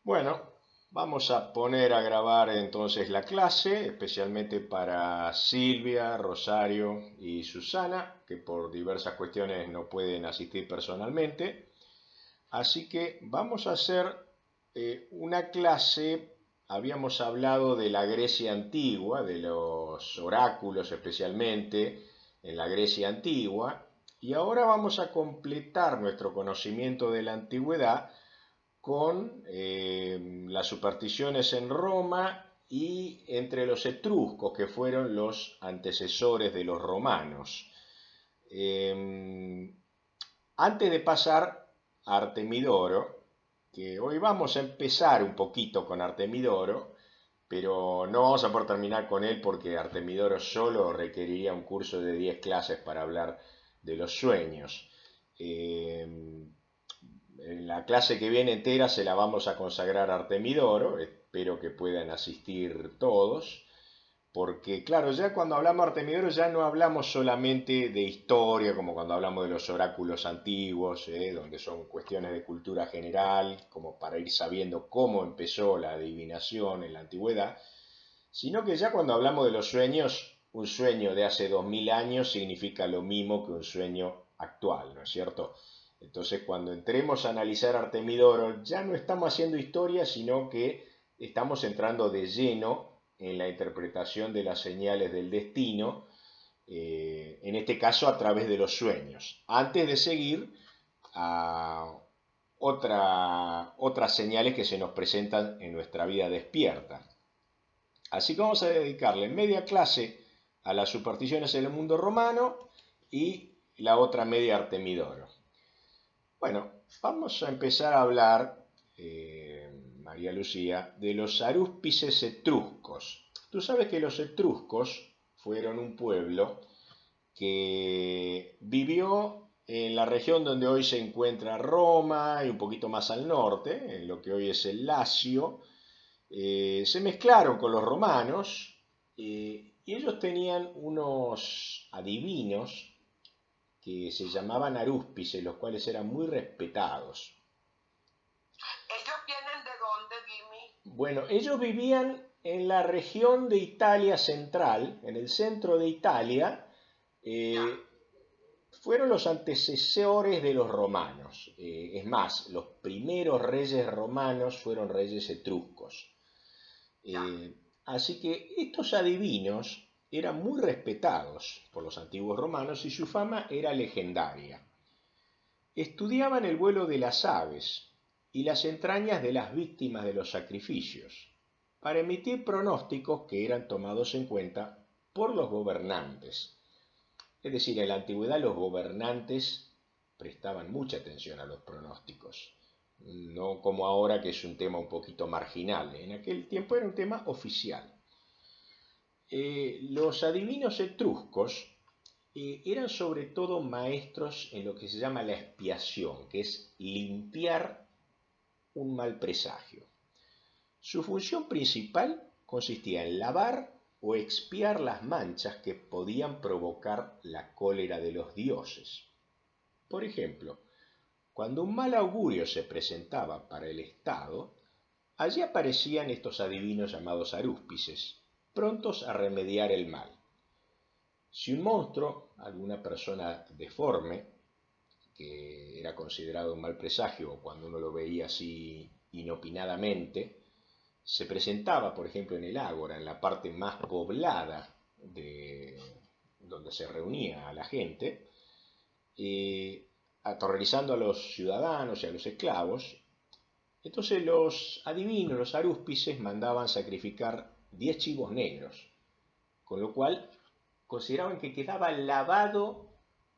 Bueno, vamos a poner a grabar entonces la clase, especialmente para Silvia, Rosario y Susana, que por diversas cuestiones no pueden asistir personalmente. Así que vamos a hacer una clase. Habíamos hablado de la Grecia antigua, de los oráculos especialmente en la Grecia antigua, y ahora vamos a completar nuestro conocimiento de la antigüedad con las supersticiones en Roma y entre los etruscos, que fueron los antecesores de los romanos. Eh, Antes de pasar a Artemidoro, que hoy vamos a empezar un poquito con Artemidoro, pero no vamos a poder terminar con él porque Artemidoro solo requeriría un curso de 10 clases para hablar de los sueños. Eh, la clase que viene entera se la vamos a consagrar a Artemidoro, espero que puedan asistir todos, porque claro, ya cuando hablamos de Artemidoro ya no hablamos solamente de historia, como cuando hablamos de los oráculos antiguos, donde son cuestiones de cultura general, como para ir sabiendo cómo empezó la adivinación en la antigüedad, sino que ya cuando hablamos de los sueños, un sueño de hace 2000 años significa lo mismo que un sueño actual, ¿no es cierto? Entonces, cuando entremos a analizar Artemidoro, ya no estamos haciendo historia, sino que estamos entrando de lleno en la interpretación de las señales del destino, en este caso a través de los sueños, antes de seguir a otras señales que se nos presentan en nuestra vida despierta. Así que vamos a dedicarle media clase a las supersticiones en el mundo romano y la otra media a Artemidoro. Bueno, vamos a empezar a hablar, María Lucía, de los arúspices etruscos. Tú sabes que los etruscos fueron un pueblo que vivió en la región donde hoy se encuentra Roma y un poquito más al norte, en lo que hoy es el Lacio. Se mezclaron con los romanos y ellos tenían unos adivinos que se llamaban arúspices, los cuales eran muy respetados. ¿Ellos vienen de dónde, Jimmy? Bueno, ellos vivían en la región de Italia central, en el centro de Italia. Ya, eh, Fueron los antecesores de los romanos. Es más, los primeros reyes romanos fueron reyes etruscos. ya. Eh, Así que estos adivinos eran muy respetados por los antiguos romanos y su fama era legendaria. Estudiaban el vuelo de las aves y las entrañas de las víctimas de los sacrificios, para emitir pronósticos que eran tomados en cuenta por los gobernantes. Es decir, en la antigüedad los gobernantes prestaban mucha atención a los pronósticos, no como ahora que es un tema un poquito marginal. En aquel tiempo era un tema oficial. Los adivinos etruscos eran sobre todo maestros en lo que se llama la expiación, que es limpiar un mal presagio. Su función principal consistía en lavar o expiar las manchas que podían provocar la cólera de los dioses. Por ejemplo, cuando un mal augurio se presentaba para el Estado, allí aparecían estos adivinos llamados arúspices, prontos a remediar el mal. Si un monstruo, alguna persona deforme, que era considerado un mal presagio cuando uno lo veía así inopinadamente, se presentaba, por ejemplo, en el ágora, en la parte más poblada de donde se reunía a la gente, aterrorizando a los ciudadanos y a los esclavos. Entonces los adivinos, los arúspices, mandaban sacrificar 10 chivos negros, con lo cual consideraban que quedaba lavado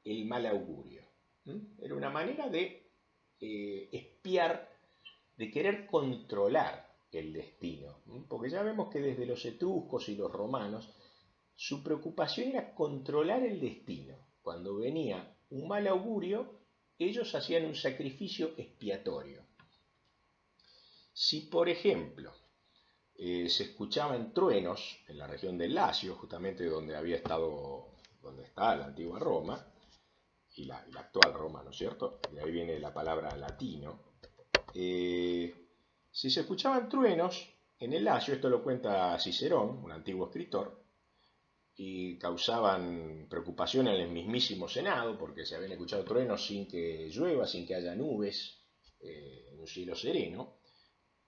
el mal augurio. Era una manera de espiar, de querer controlar el destino, porque ya vemos que desde los etruscos y los romanos su preocupación era controlar el destino. Cuando venía un mal augurio, ellos hacían un sacrificio expiatorio. Si, por ejemplo, se escuchaban truenos en la región del Lacio, justamente donde había estado, donde está la antigua Roma, y la actual Roma, ¿no es cierto? De ahí viene la palabra latino. Si se escuchaban truenos en el Lacio, esto lo cuenta Cicerón, un antiguo escritor, y causaban preocupación en el mismísimo Senado, porque se habían escuchado truenos sin que llueva, sin que haya nubes, en un cielo sereno.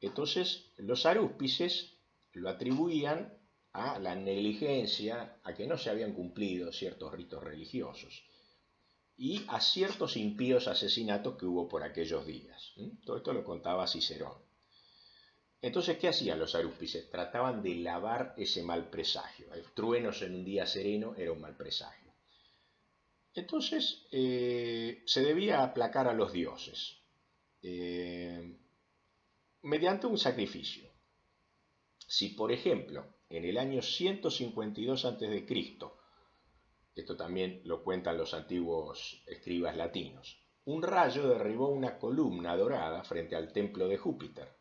Entonces los arúspices lo atribuían a la negligencia, a que no se habían cumplido ciertos ritos religiosos y a ciertos impíos asesinatos que hubo por aquellos días. Todo esto lo contaba Cicerón. Entonces, ¿qué hacían los arúspices? Trataban de lavar ese mal presagio. El truenos en un día sereno era un mal presagio. Entonces, se debía aplacar a los dioses mediante un sacrificio. Si, por ejemplo, en el año 152 a.C., esto también lo cuentan los antiguos escribas latinos, un rayo derribó una columna dorada frente al templo de Júpiter,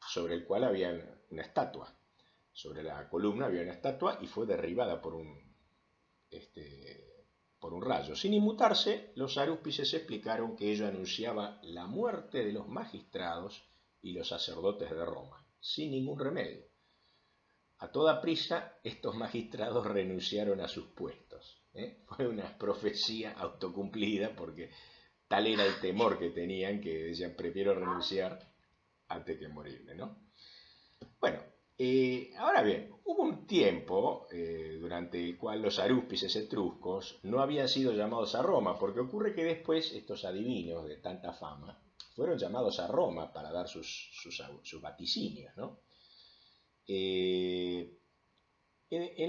sobre el cual había una estatua. Sobre la columna había una estatua y fue derribada por un rayo. Sin inmutarse, los arúspices explicaron que ello anunciaba la muerte de los magistrados y los sacerdotes de Roma, sin ningún remedio. A toda prisa, estos magistrados renunciaron a sus puestos. Fue una profecía autocumplida, porque tal era el temor que tenían que decían, prefiero renunciar antes que morirme, ¿no? Bueno, ahora bien, hubo un tiempo durante el cual los arúspices etruscos no habían sido llamados a Roma, porque ocurre que después estos adivinos de tanta fama fueron llamados a Roma para dar sus vaticinios, ¿no? En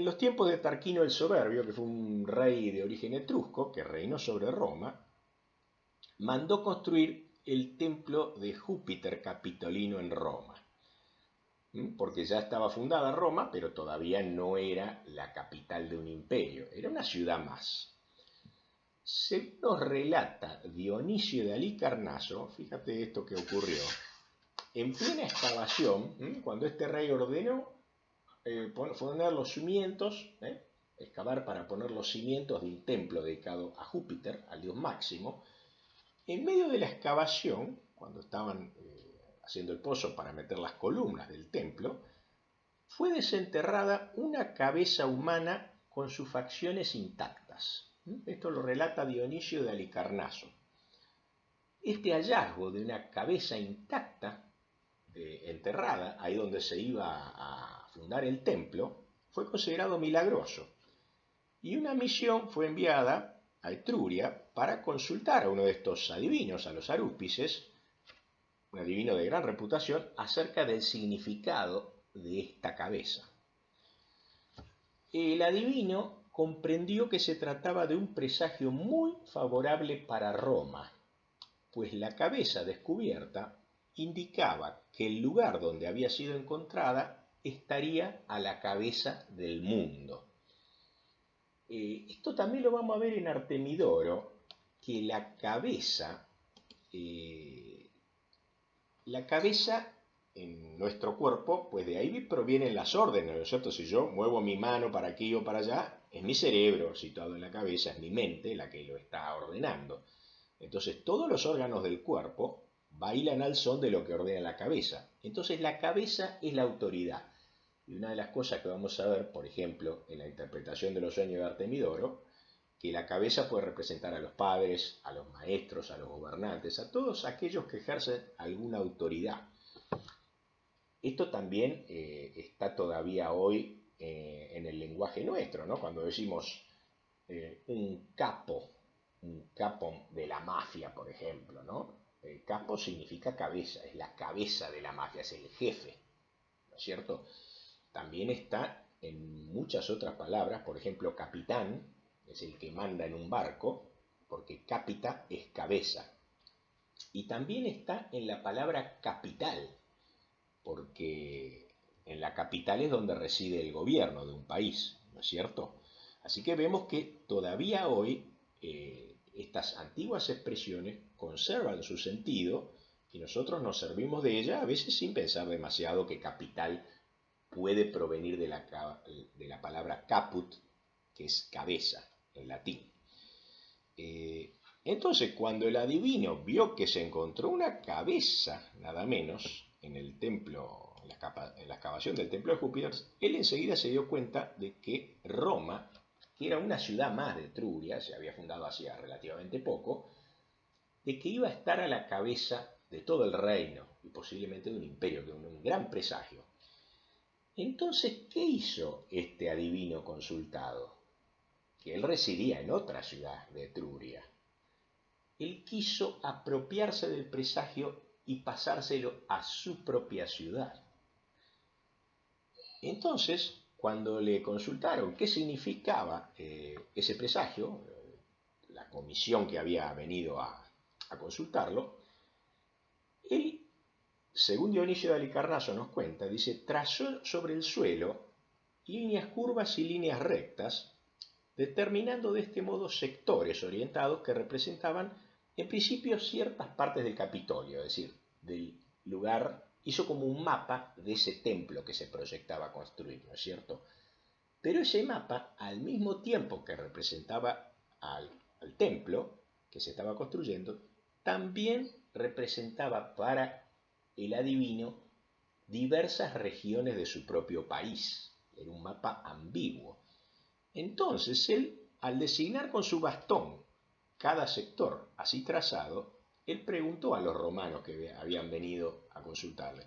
los tiempos de Tarquino el Soberbio, que fue un rey de origen etrusco que reinó sobre Roma, mandó construir el templo de Júpiter Capitolino en Roma, porque ya estaba fundada Roma, pero todavía no era la capital de un imperio, era una ciudad más. Según nos relata Dionisio de Halicarnaso, fíjate esto que ocurrió, en plena excavación, cuando este rey ordenó poner los cimientos, excavar para poner los cimientos de un templo dedicado a Júpiter, al dios máximo, en medio de la excavación, cuando estaban haciendo el pozo para meter las columnas del templo, fue desenterrada una cabeza humana con sus facciones intactas. Esto lo relata Dionisio de Halicarnaso. Este hallazgo de una cabeza intacta, enterrada, ahí donde se iba a fundar el templo, fue considerado milagroso. Y una misión fue enviada a Etruria para consultar a uno de estos adivinos, a los arúspices, un adivino de gran reputación, acerca del significado de esta cabeza. El adivino comprendió que se trataba de un presagio muy favorable para Roma, pues la cabeza descubierta indicaba que el lugar donde había sido encontrada estaría a la cabeza del mundo. Esto también lo vamos a ver en Artemidoro, que la cabeza en nuestro cuerpo, pues de ahí provienen las órdenes, ¿no es cierto? Si yo muevo mi mano para aquí o para allá, es mi cerebro situado en la cabeza, es mi mente la que lo está ordenando. Entonces todos los órganos del cuerpo bailan al son de lo que ordena la cabeza. Entonces la cabeza es la autoridad. Y una de las cosas que vamos a ver, por ejemplo, en la interpretación de los sueños de Artemidoro, que la cabeza puede representar a los padres, a los maestros, a los gobernantes, a todos aquellos que ejercen alguna autoridad. Esto también está todavía hoy en el lenguaje nuestro, ¿no? Cuando decimos un capo de la mafia, por ejemplo, ¿no? El capo significa cabeza, es la cabeza de la mafia, es el jefe, ¿no es cierto? También está en muchas otras palabras, por ejemplo, capitán es el que manda en un barco, porque capita es cabeza. Y también está en la palabra capital, porque en la capital es donde reside el gobierno de un país, ¿no es cierto? Así que vemos que todavía hoy estas antiguas expresiones conservan su sentido y nosotros nos servimos de ellas a veces sin pensar demasiado que capital puede provenir de la palabra caput, que es cabeza en latín. Entonces, cuando el adivino vio que se encontró una cabeza, nada menos, en el templo, en la excavación del templo de Júpiter, él enseguida se dio cuenta de que Roma, que era una ciudad más de Etruria, se había fundado hacía relativamente poco, de que iba a estar a la cabeza de todo el reino y posiblemente de un imperio, de un gran presagio. Entonces, ¿qué hizo este adivino consultado? Que él residía en otra ciudad de Etruria. Él quiso apropiarse del presagio y pasárselo a su propia ciudad. Entonces, cuando le consultaron qué significaba ese presagio, la comisión que había venido a consultarlo, él, según Dionisio de Halicarnaso nos cuenta, dice, trazó sobre el suelo líneas curvas y líneas rectas, determinando de este modo sectores orientados que representaban en principio ciertas partes del Capitolio, es decir, del lugar, hizo como un mapa de ese templo que se proyectaba construir, ¿no es cierto? Pero ese mapa, al mismo tiempo que representaba al templo que se estaba construyendo, también representaba para el adivino diversas regiones de su propio país. Era un mapa ambiguo. Entonces él, al designar con su bastón cada sector así trazado, él preguntó a los romanos que habían venido a consultarle,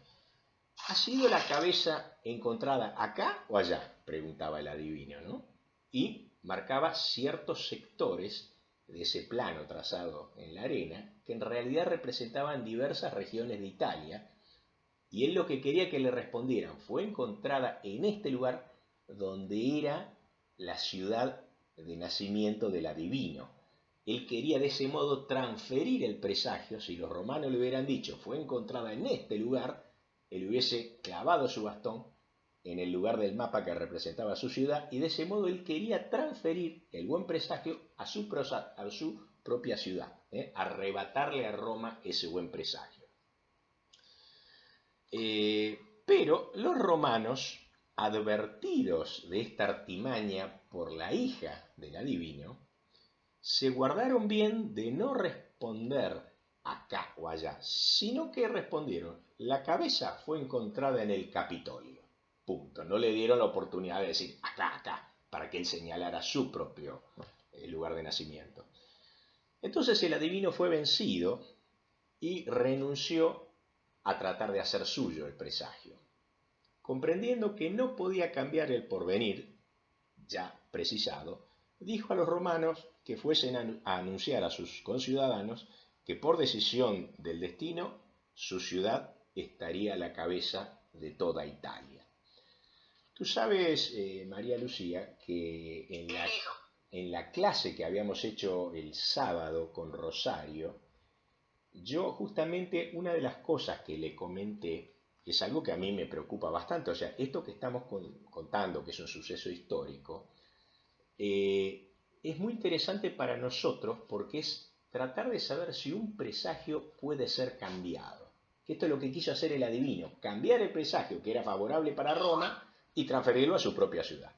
¿ha sido la cabeza encontrada acá o allá? Preguntaba el adivino, ¿no? Y marcaba ciertos sectores de ese plano trazado en la arena que en realidad representaban diversas regiones de Italia, y él lo que quería que le respondieran fue encontrada en este lugar donde era la ciudad de nacimiento del adivino. Él quería de ese modo transferir el presagio. Si los romanos le hubieran dicho fue encontrada en este lugar, él hubiese clavado su bastón en el lugar del mapa que representaba su ciudad, y de ese modo él quería transferir el buen presagio a su propia ciudad, arrebatarle a Roma ese buen presagio. Pero los romanos, advertidos de esta artimaña por la hija del adivino, se guardaron bien de no responder acá o allá, sino que respondieron, la cabeza fue encontrada en el Capitolio. Punto. No le dieron la oportunidad de decir acá, para que él señalara su propio lugar de nacimiento. Entonces el adivino fue vencido y renunció a tratar de hacer suyo el presagio. Comprendiendo que no podía cambiar el porvenir, ya precisado, dijo a los romanos que fuesen a anunciar a sus conciudadanos que por decisión del destino su ciudad estaría a la cabeza de toda Italia. Tú sabes, María Lucía, que en la clase que habíamos hecho el sábado con Rosario, yo justamente una de las cosas que le comenté es algo que a mí me preocupa bastante. O sea, esto que estamos contando, que es un suceso histórico, es muy interesante para nosotros porque es tratar de saber si un presagio puede ser cambiado. Que esto es lo que quiso hacer el adivino, cambiar el presagio que era favorable para Roma y transferirlo a su propia ciudad.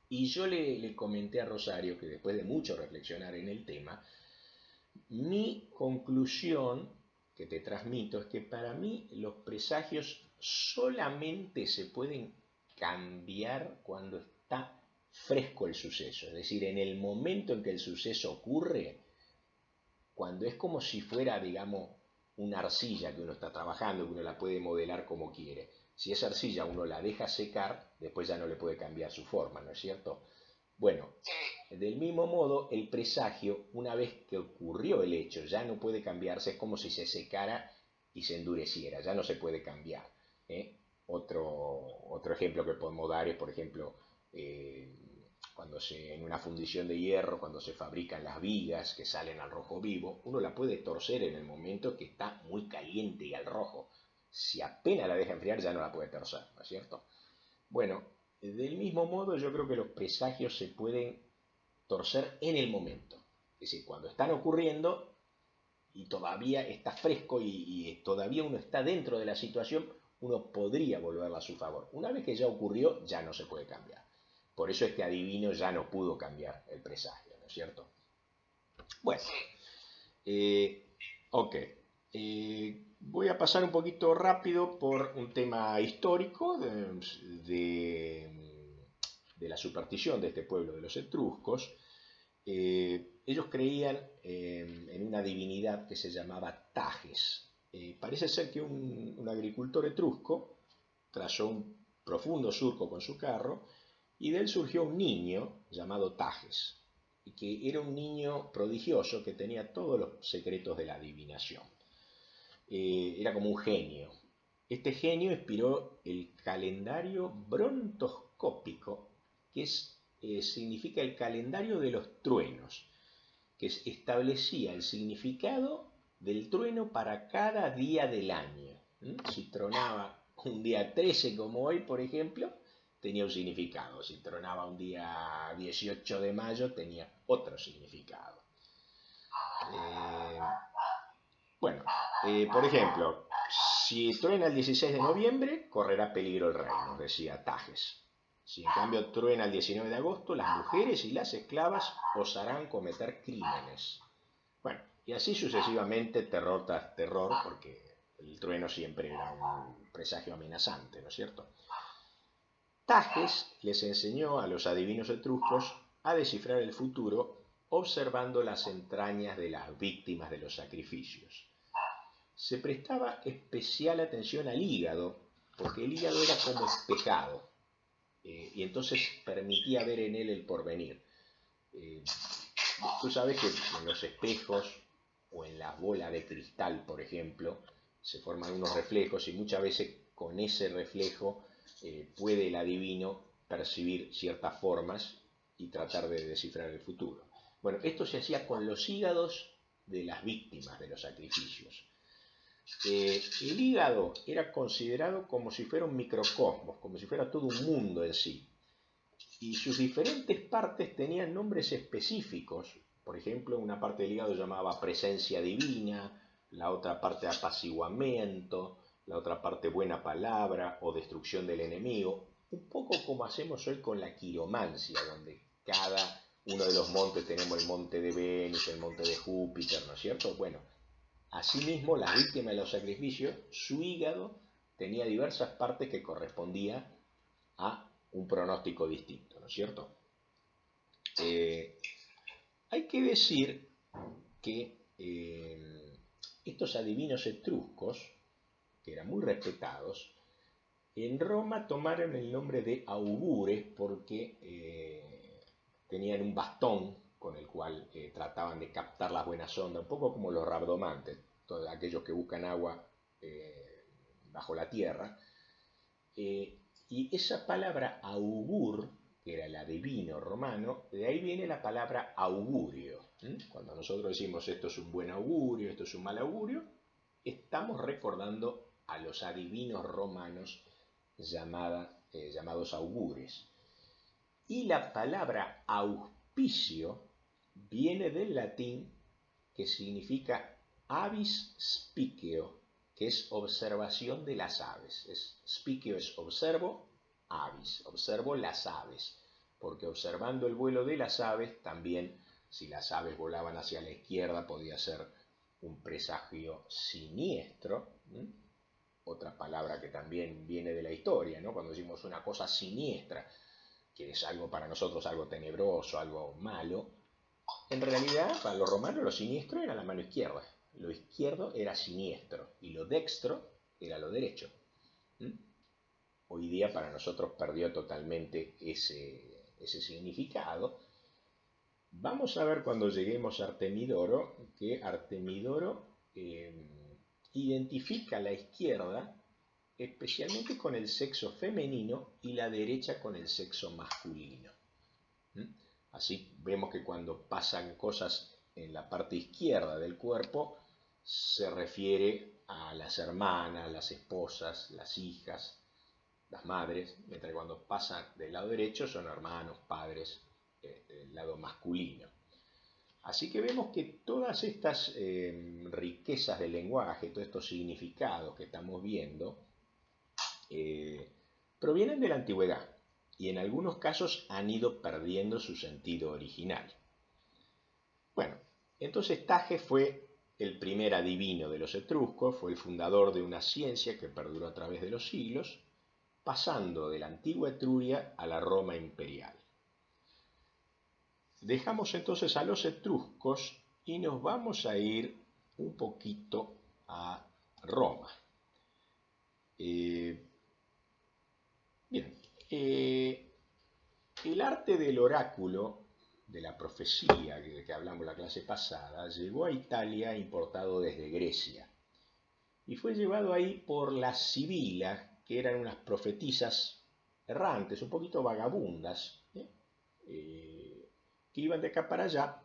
Y yo le comenté a Rosario que después de mucho reflexionar en el tema, mi conclusión que te transmito es que para mí los presagios solamente se pueden cambiar cuando está fresco el suceso, es decir, en el momento en que el suceso ocurre, cuando es como si fuera, digamos, una arcilla que uno está trabajando, que uno la puede modelar como quiere. Si esa arcilla uno la deja secar, después ya no le puede cambiar su forma, ¿no es cierto? Bueno, del mismo modo, el presagio, una vez que ocurrió el hecho, ya no puede cambiarse, es como si se secara y se endureciera, ya no se puede cambiar. Otro ejemplo que podemos dar es, por ejemplo, cuando en una fundición de hierro, cuando se fabrican las vigas que salen al rojo vivo, uno la puede torcer en el momento que está muy caliente y al rojo. Si apenas la deja enfriar, ya no la puede torcer, ¿no es cierto? Bueno, del mismo modo yo creo que los presagios se pueden torcer en el momento. Es decir, cuando están ocurriendo y todavía está fresco y todavía uno está dentro de la situación, uno podría volverla a su favor. Una vez que ya ocurrió, ya no se puede cambiar. Por eso este adivino ya no pudo cambiar el presagio, ¿no es cierto? Bueno, ok. Voy a pasar un poquito rápido por un tema histórico de la superstición de este pueblo de los etruscos. Ellos creían en una divinidad que se llamaba Tages. Parece ser que un agricultor etrusco trazó un profundo surco con su carro y de él surgió un niño llamado Tages, y que era un niño prodigioso que tenía todos los secretos de la adivinación. Era como un genio. Este genio inspiró el calendario brontoscópico, que significa el calendario de los truenos, que establecía el significado del trueno para cada día del año. Si tronaba un día 13 como hoy, por ejemplo, tenía un significado. Si tronaba un día 18 de mayo, tenía otro significado. Por ejemplo, si truena el 16 de noviembre, correrá peligro el reino, decía Tages. Si en cambio truena el 19 de agosto, las mujeres y las esclavas osarán cometer crímenes. Bueno, y así sucesivamente, terror tras terror, porque el trueno siempre era un presagio amenazante, ¿no es cierto? Tages les enseñó a los adivinos etruscos a descifrar el futuro observando las entrañas de las víctimas de los sacrificios. Se prestaba especial atención al hígado, porque el hígado era como espejado, y entonces permitía ver en él el porvenir. Tú sabes que en los espejos o en las bolas de cristal, por ejemplo, se forman unos reflejos y muchas veces con ese reflejo puede el adivino percibir ciertas formas y tratar de descifrar el futuro. Bueno, esto se hacía con los hígados de las víctimas de los sacrificios. El hígado era considerado como si fuera un microcosmos, como si fuera todo un mundo en sí. Y sus diferentes partes tenían nombres específicos. Por ejemplo, una parte del hígado llamaba presencia divina, la otra parte apaciguamiento, la otra parte buena palabra o destrucción del enemigo. Un poco como hacemos hoy con la quiromancia, donde cada uno de los montes tenemos el monte de Venus, el monte de Júpiter, ¿no es cierto? Bueno, asimismo, las víctimas de los sacrificios, su hígado tenía diversas partes que correspondían a un pronóstico distinto, ¿no es cierto? Hay que decir que estos adivinos etruscos, que eran muy respetados, en Roma tomaron el nombre de augures porque tenían un bastón con el cual trataban de captar las buenas ondas, un poco como los rabdomantes, todos aquellos que buscan agua bajo la tierra. Y esa palabra augur, que era el adivino romano, de ahí viene la palabra augurio. Cuando nosotros decimos esto es un buen augurio, esto es un mal augurio, estamos recordando a los adivinos romanos llamados augures. Y la palabra auspicio viene del latín que significa avis spicio, que es observación de las aves. Spicio es observo, avis, observo las aves, porque observando el vuelo de las aves, también si las aves volaban hacia la izquierda podía ser un presagio siniestro. Otra palabra que también viene de la historia, ¿no? Cuando decimos una cosa siniestra, que es algo para nosotros algo tenebroso, algo malo, en realidad para los romanos lo siniestro era la mano izquierda. Lo izquierdo era siniestro y lo dextro era lo derecho. Hoy día para nosotros perdió totalmente ese significado. Vamos a ver cuando lleguemos a Artemidoro que Artemidoro identifica la izquierda especialmente con el sexo femenino y la derecha con el sexo masculino. Así vemos que cuando pasan cosas en la parte izquierda del cuerpo se refiere a las hermanas, las esposas, las hijas, las madres, mientras que cuando pasan del lado derecho son hermanos, padres, del lado masculino. Así que vemos que todas estas riquezas del lenguaje, todos estos significados que estamos viendo, provienen de la antigüedad y en algunos casos han ido perdiendo su sentido original. Bueno, entonces Tages fue el primer adivino de los etruscos, fue el fundador de una ciencia que perduró a través de los siglos, pasando de la antigua Etruria a la Roma imperial. Dejamos entonces a los etruscos y nos vamos a ir un poquito a Roma. Bien, el arte del oráculo, de la profecía de que hablamos la clase pasada, llegó a Italia importado desde Grecia y fue llevado ahí por las sibilas, que eran unas profetisas errantes, un poquito vagabundas, que iban de acá para allá,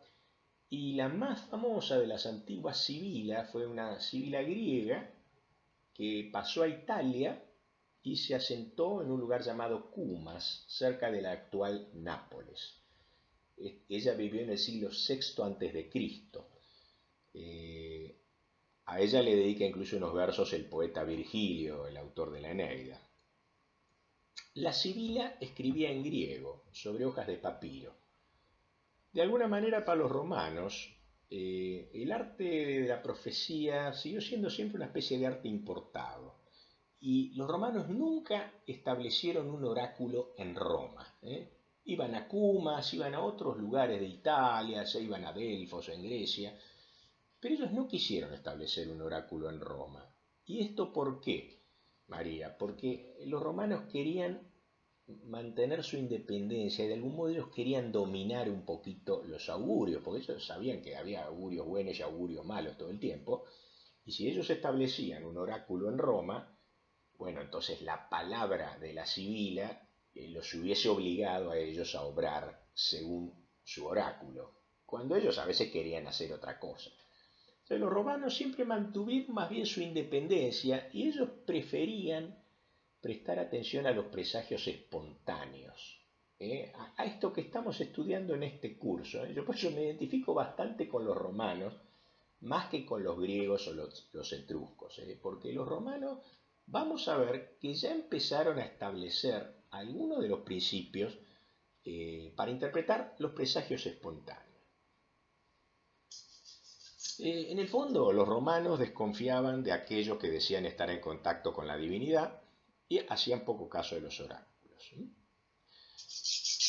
y la más famosa de las antiguas sibilas fue una sibila griega que pasó a Italia y se asentó en un lugar llamado Cumas, cerca de la actual Nápoles. Ella vivió en el siglo VI a.C. A ella le dedica incluso unos versos el poeta Virgilio, el autor de la Eneida. La sibila escribía en griego, sobre hojas de papiro. De alguna manera, para los romanos, el arte de la profecía siguió siendo siempre una especie de arte importado. Y los romanos nunca establecieron un oráculo en Roma. Iban a Cumas, iban a otros lugares de Italia, se iban a Delfos en Grecia, pero ellos no quisieron establecer un oráculo en Roma. ¿Y esto por qué, María? Porque los romanos querían mantener su independencia y de algún modo ellos querían dominar un poquito los augurios, porque ellos sabían que había augurios buenos y augurios malos todo el tiempo, y si ellos establecían un oráculo en Roma, bueno, entonces la palabra de la sibila los hubiese obligado a ellos a obrar según su oráculo, cuando ellos a veces querían hacer otra cosa. Entonces los romanos siempre mantuvieron más bien su independencia y ellos preferían prestar atención a los presagios espontáneos, a esto que estamos estudiando en este curso. Yo por eso me identifico bastante con los romanos, más que con los griegos o los etruscos, porque los romanos, vamos a ver que ya empezaron a establecer algunos de los principios para interpretar los presagios espontáneos. En el fondo, los romanos desconfiaban de aquellos que decían estar en contacto con la divinidad y hacían poco caso de los oráculos.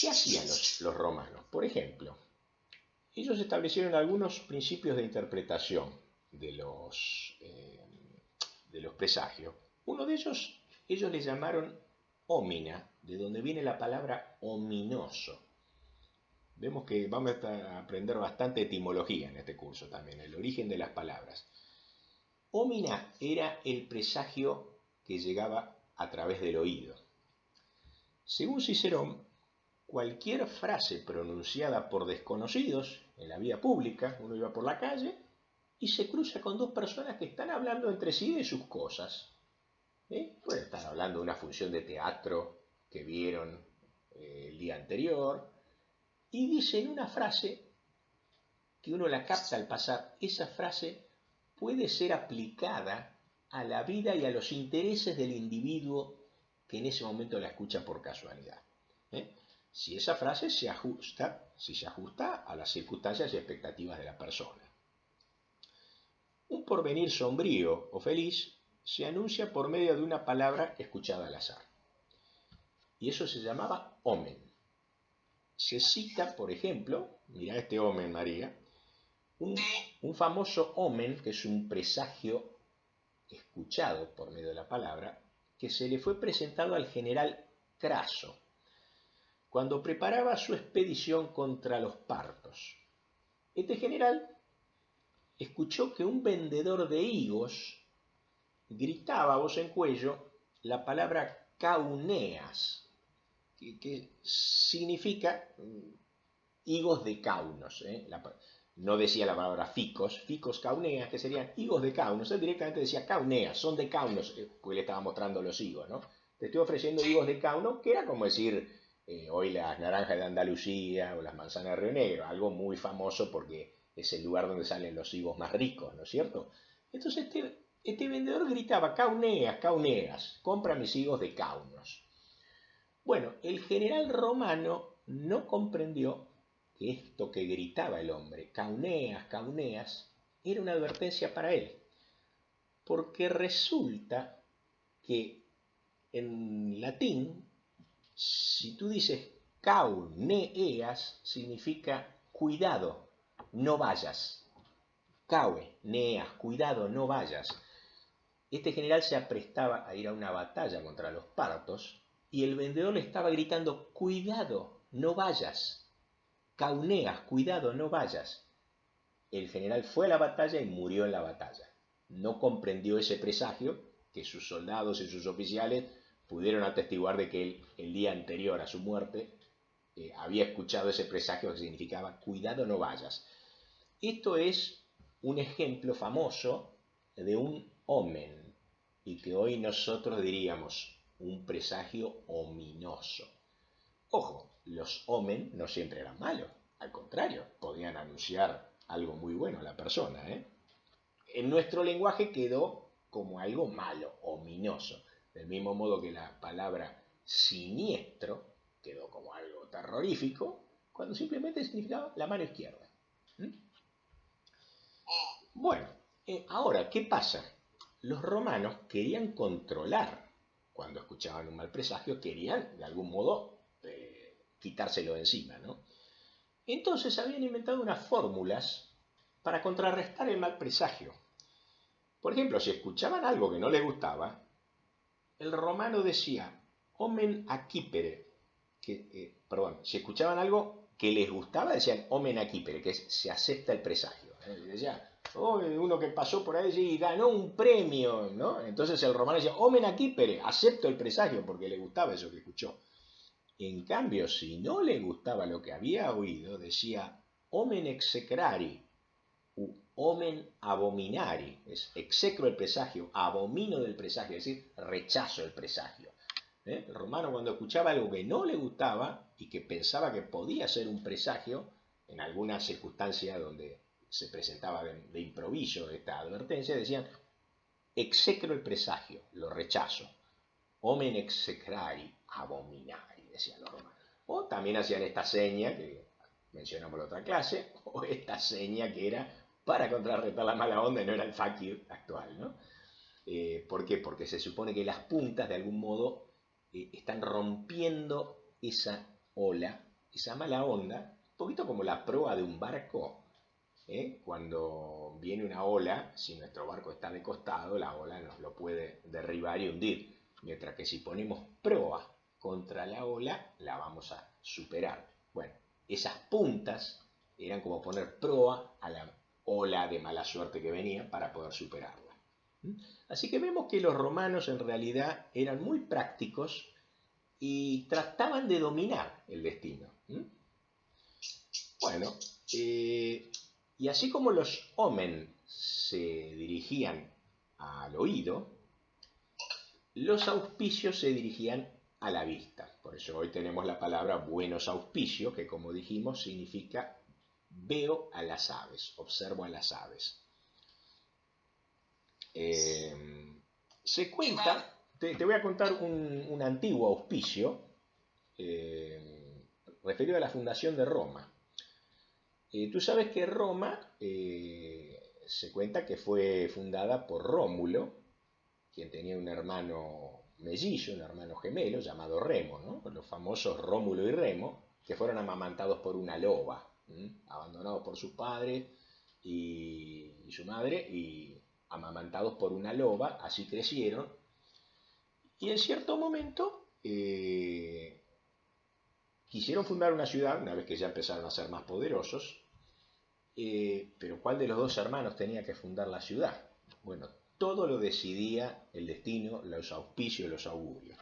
¿Qué hacían los romanos? Por ejemplo, ellos establecieron algunos principios de interpretación de los presagios. Uno de ellos le llamaron homina, de donde viene la palabra ominoso. Vemos que vamos a aprender bastante etimología en este curso también, el origen de las palabras. Homina era el presagio que llegaba a través del oído. Según Cicerón, cualquier frase pronunciada por desconocidos en la vía pública, uno iba por la calle y se cruza con dos personas que están hablando entre sí de sus cosas. Pueden estar hablando de una función de teatro que vieron el día anterior y dicen una frase que uno la capta al pasar. Esa frase puede ser aplicada a la vida y a los intereses del individuo que en ese momento la escucha por casualidad. Si esa frase se ajusta a las circunstancias y expectativas de la persona. Un porvenir sombrío o feliz se anuncia por medio de una palabra escuchada al azar. Y eso se llamaba omen. Se cita, por ejemplo, mira este omen, María, un famoso omen, que es un presagio escuchado por medio de la palabra, que se le fue presentado al general Craso cuando preparaba su expedición contra los partos. Este general escuchó que un vendedor de higos gritaba a voz en cuello la palabra cauneas, que significa higos de caunos. No decía la palabra ficos cauneas, que serían higos de caunos. Él directamente decía cauneas, son de caunos, porque le estaba mostrando los higos, ¿no? Te estoy ofreciendo higos de cauno, que era como decir hoy las naranjas de Andalucía o las manzanas de Río Negro, algo muy famoso porque es el lugar donde salen los higos más ricos, ¿no es cierto? Entonces este vendedor gritaba, cauneas, compra mis higos de caunos. Bueno, el general romano no comprendió que esto que gritaba el hombre, cauneas, era una advertencia para él, porque resulta que en latín, si tú dices cauneas, significa cuidado, no vayas. Caue, neas, cuidado, no vayas. Este general se aprestaba a ir a una batalla contra los partos y el vendedor le estaba gritando, cuidado, no vayas. Cauneas, cuidado, no vayas. El general fue a la batalla y murió en la batalla. No comprendió ese presagio que sus soldados y sus oficiales pudieron atestiguar de que él, el día anterior a su muerte, había escuchado ese presagio que significaba cuidado, no vayas. Esto es un ejemplo famoso de un omen y que hoy nosotros diríamos un presagio ominoso. Ojo, los omen no siempre eran malos, al contrario, podían anunciar algo muy bueno a la persona. En nuestro lenguaje quedó como algo malo, ominoso, del mismo modo que la palabra siniestro quedó como algo terrorífico, cuando simplemente significaba la mano izquierda. Bueno, ahora, ¿qué pasa? Los romanos querían controlar, cuando escuchaban un mal presagio, querían de algún modo quitárselo de encima, ¿no? Entonces habían inventado unas fórmulas para contrarrestar el mal presagio. Por ejemplo, si escuchaban algo que no les gustaba, el romano decía, omen acipere, si escuchaban algo que les gustaba, decían omen acipere, que es se acepta el presagio. Decía, uno que pasó por ahí y ganó un premio, ¿no? Entonces el romano decía, omen acipere, acepto el presagio, porque le gustaba eso que escuchó. En cambio, si no le gustaba lo que había oído, decía omen execrari, u omen abominari, es execro el presagio, abomino del presagio, es decir, rechazo el presagio. El romano cuando escuchaba algo que no le gustaba y que pensaba que podía ser un presagio, en alguna circunstancia donde se presentaba de improviso esta advertencia, decían, execro el presagio, lo rechazo, omen execrari, abominari, decían los romanos. O también hacían esta seña, que mencionamos en la otra clase, o esta seña que era para contrarrestar la mala onda y no era el fuck you actual, ¿no? ¿Por qué? Porque se supone que las puntas de algún modo están rompiendo esa ola, esa mala onda, un poquito como la proa de un barco. Cuando viene una ola, si nuestro barco está de costado, la ola nos lo puede derribar y hundir. Mientras que si ponemos proa contra la ola, la vamos a superar. Bueno, esas puntas eran como poner proa a la ola de mala suerte que venía para poder superarla. Así que vemos que los romanos en realidad eran muy prácticos y trataban de dominar el destino. Bueno, y así como los omen se dirigían al oído, los auspicios se dirigían a la vista. Por eso hoy tenemos la palabra buenos auspicios, que como dijimos significa veo a las aves, observo a las aves. Se cuenta, te voy a contar un antiguo auspicio referido a la fundación de Roma. Tú sabes que Roma se cuenta que fue fundada por Rómulo, quien tenía un hermano mellizo, un hermano gemelo llamado Remo, ¿no? Los famosos Rómulo y Remo, que fueron amamantados por una loba, abandonados por sus padres y su madre, y amamantados por una loba, así crecieron. Y en cierto momento quisieron fundar una ciudad, una vez que ya empezaron a ser más poderosos, pero ¿cuál de los dos hermanos tenía que fundar la ciudad? Bueno, todo lo decidía el destino, los auspicios, los augurios.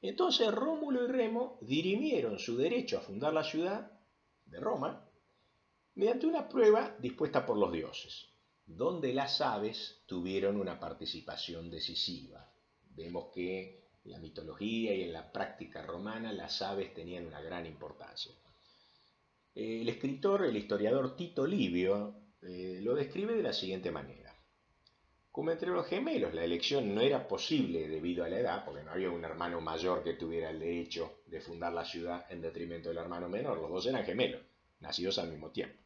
Entonces Rómulo y Remo dirimieron su derecho a fundar la ciudad de Roma mediante una prueba dispuesta por los dioses, donde las aves tuvieron una participación decisiva. Vemos que en la mitología y en la práctica romana las aves tenían una gran importancia. El escritor, el historiador Tito Livio, lo describe de la siguiente manera. Como entre los gemelos la elección no era posible debido a la edad, porque no había un hermano mayor que tuviera el derecho de fundar la ciudad en detrimento del hermano menor, los dos eran gemelos, nacidos al mismo tiempo.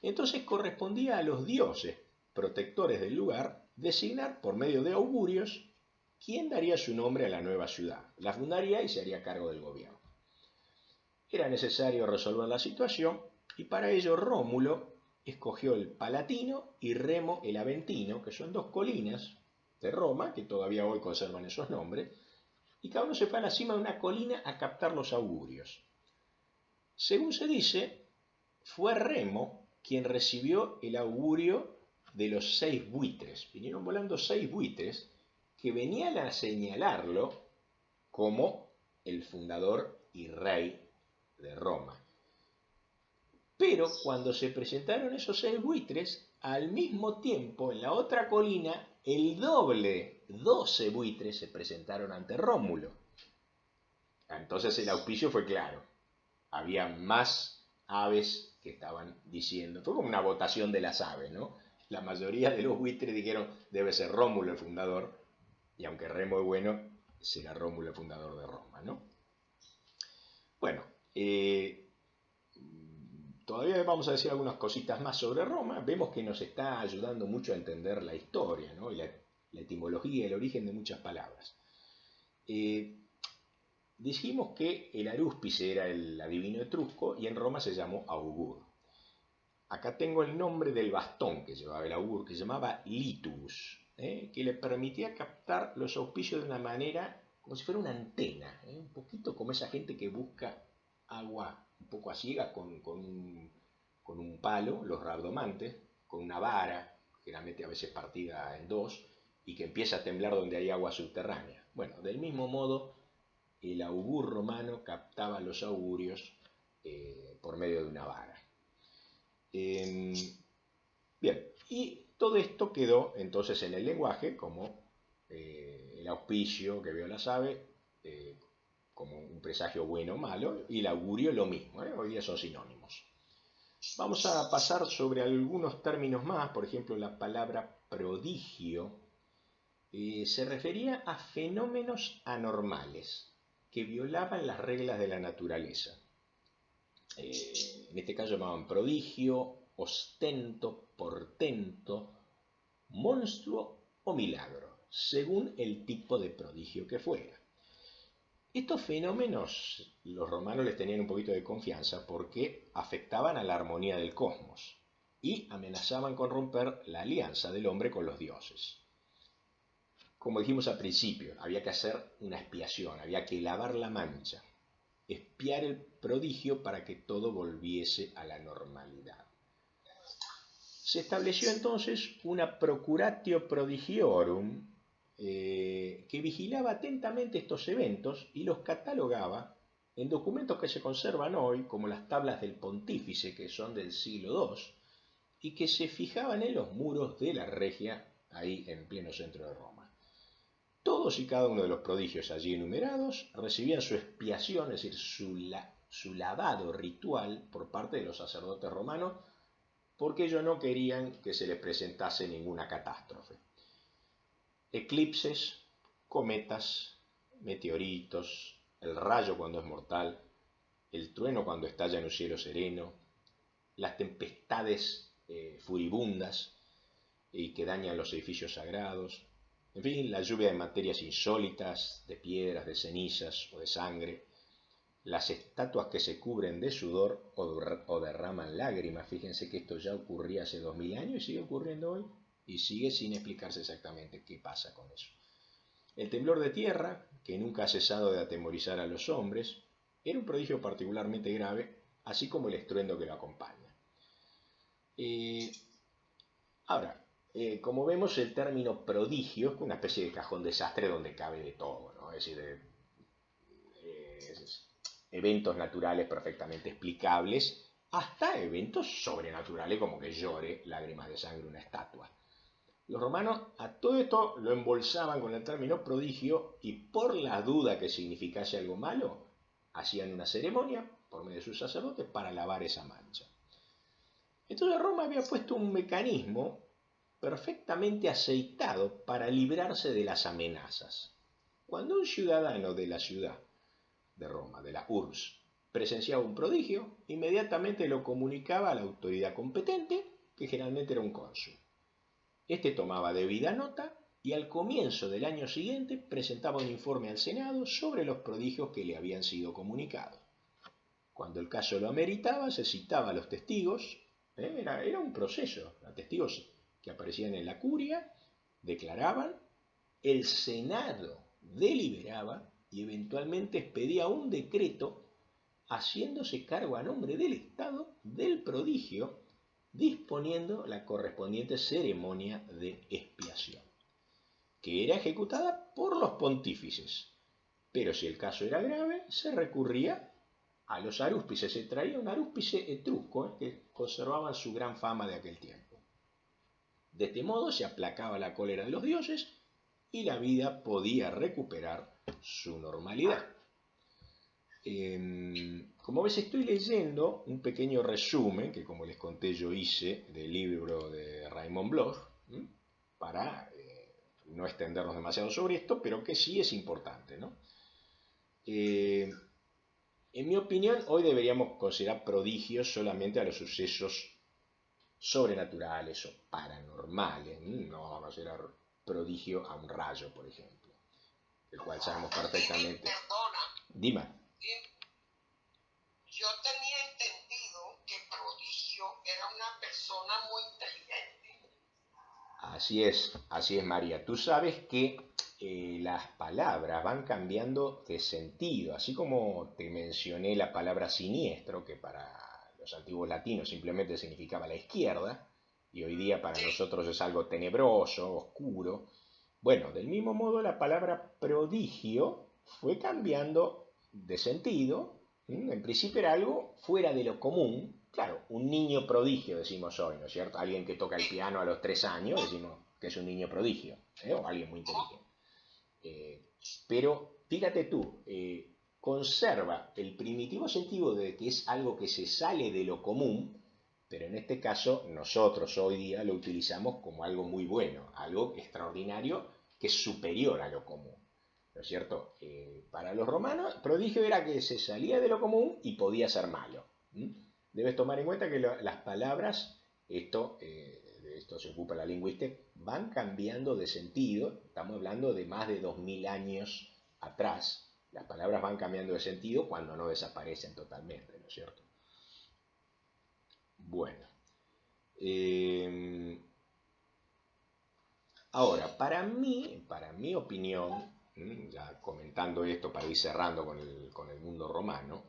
Entonces correspondía a los dioses protectores del lugar designar por medio de augurios quién daría su nombre a la nueva ciudad. La fundaría y se haría cargo del gobierno. Era necesario resolver la situación y para ello Rómulo escogió el Palatino y Remo el Aventino, que son dos colinas de Roma, que todavía hoy conservan esos nombres, y cada uno se fue a la cima de una colina a captar los augurios. Según se dice, fue Remo quien recibió el augurio de los 6 buitres. Vinieron volando 6 buitres que venían a señalarlo como el fundador y rey de Roma. Pero cuando se presentaron esos 6 buitres, al mismo tiempo en la otra colina, el doble, 12 buitres se presentaron ante Rómulo. Entonces el auspicio fue claro. Había más aves que estaban diciendo. Fue como una votación de las aves, ¿no? La mayoría de los buitres dijeron, debe ser Rómulo el fundador, y aunque Remo es bueno, será Rómulo el fundador de Roma, ¿no? Bueno, todavía vamos a decir algunas cositas más sobre Roma. Vemos que nos está ayudando mucho a entender la historia, ¿no? Y la etimología y el origen de muchas palabras. Dijimos que el arúspice era el adivino etrusco y en Roma se llamó augur. Acá tengo el nombre del bastón que llevaba el augur, que se llamaba litubus, que le permitía captar los auspicios de una manera como si fuera una antena, un poquito como esa gente que busca agua un poco a ciegas con un palo, los rabdomantes, con una vara, generalmente a veces partida en dos, y que empieza a temblar donde hay agua subterránea. Bueno, del mismo modo, el augur romano captaba los augurios por medio de una vara. Bien, y todo esto quedó entonces en el lenguaje como el auspicio que vio las aves, como un presagio bueno o malo, y el augurio lo mismo, hoy día son sinónimos. Vamos a pasar sobre algunos términos más, por ejemplo la palabra prodigio se refería a fenómenos anormales que violaban las reglas de la naturaleza. En este caso llamaban prodigio, ostento, portento, monstruo o milagro, según el tipo de prodigio que fuera. Estos fenómenos los romanos les tenían un poquito de confianza porque afectaban a la armonía del cosmos y amenazaban con romper la alianza del hombre con los dioses. Como dijimos al principio, había que hacer una expiación, había que lavar la mancha, expiar el prodigio para que todo volviese a la normalidad. Se estableció entonces una procuratio prodigiorum que vigilaba atentamente estos eventos y los catalogaba en documentos que se conservan hoy, como las tablas del pontífice, que son del siglo II, y que se fijaban en los muros de la Regia, ahí en pleno centro de Roma. Todos y cada uno de los prodigios allí enumerados recibían su expiación, es decir, su lavado ritual por parte de los sacerdotes romanos, porque ellos no querían que se les presentase ninguna catástrofe. Eclipses, cometas, meteoritos, el rayo cuando es mortal, el trueno cuando estalla en un cielo sereno, las tempestades furibundas y que dañan los edificios sagrados, en fin, la lluvia de materias insólitas, de piedras, de cenizas o de sangre, las estatuas que se cubren de sudor o derraman lágrimas. Fíjense que esto ya ocurría hace 2000 años y sigue ocurriendo hoy y sigue sin explicarse exactamente qué pasa con eso. El temblor de tierra, que nunca ha cesado de atemorizar a los hombres, era un prodigio particularmente grave, así como el estruendo que lo acompaña. Ahora, como vemos, el término prodigio es una especie de cajón desastre donde cabe de todo, ¿no? Es decir, eventos naturales perfectamente explicables, hasta eventos sobrenaturales como que llore lágrimas de sangre una estatua. Los romanos a todo esto lo embolsaban con el término prodigio y por la duda que significase algo malo, hacían una ceremonia por medio de sus sacerdotes para lavar esa mancha. Entonces Roma había puesto un mecanismo perfectamente aceitado para librarse de las amenazas. Cuando un ciudadano de la ciudad de Roma, de la urbs, presenciaba un prodigio, inmediatamente lo comunicaba a la autoridad competente, que generalmente era un cónsul. Este tomaba debida nota y al comienzo del año siguiente presentaba un informe al Senado sobre los prodigios que le habían sido comunicados. Cuando el caso lo ameritaba, se citaba a los testigos, era un proceso, a testigos que aparecían en la curia, declaraban, el Senado deliberaba y eventualmente expedía un decreto haciéndose cargo a nombre del Estado del prodigio, disponiendo la correspondiente ceremonia de expiación, que era ejecutada por los pontífices. Pero si el caso era grave, se recurría a los arúspices. Se traía un arúspice etrusco que conservaban su gran fama de aquel tiempo. De este modo se aplacaba la cólera de los dioses y la vida podía recuperar su normalidad. Como ves, estoy leyendo un pequeño resumen que, como les conté, yo hice del libro de Raymond Bloch, para no extendernos demasiado sobre esto, pero que sí es importante, ¿no? En mi opinión, hoy deberíamos considerar prodigios solamente a los sucesos sobrenaturales o paranormales. No vamos a considerar prodigio a un rayo, por ejemplo, el cual sabemos perfectamente. Perdona. Dime. Yo tenía entendido que prodigio era una persona muy inteligente. Así es, María. Tú sabes que las palabras van cambiando de sentido, así como te mencioné la palabra siniestro, que para los antiguos latinos simplemente significaba la izquierda, y hoy día para nosotros es algo tenebroso, oscuro. Bueno, del mismo modo la palabra prodigio fue cambiando de sentido. En principio era algo fuera de lo común. Claro, un niño prodigio decimos hoy, ¿no es cierto? Alguien que toca el piano a los 3 años decimos que es un niño prodigio, o alguien muy inteligente. Pero fíjate tú, conserva el primitivo sentido de que es algo que se sale de lo común, pero en este caso nosotros hoy día lo utilizamos como algo muy bueno, algo extraordinario que es superior a lo común, ¿no es cierto? Para los romanos, prodigio era que se salía de lo común y podía ser malo. Debes tomar en cuenta que las palabras, de esto se ocupa la lingüística, van cambiando de sentido. Estamos hablando de más de 2000 años atrás. Las palabras van cambiando de sentido cuando no desaparecen totalmente, ¿no es cierto? Bueno. Ahora, para mi opinión, ya comentando esto para ir cerrando con el mundo romano,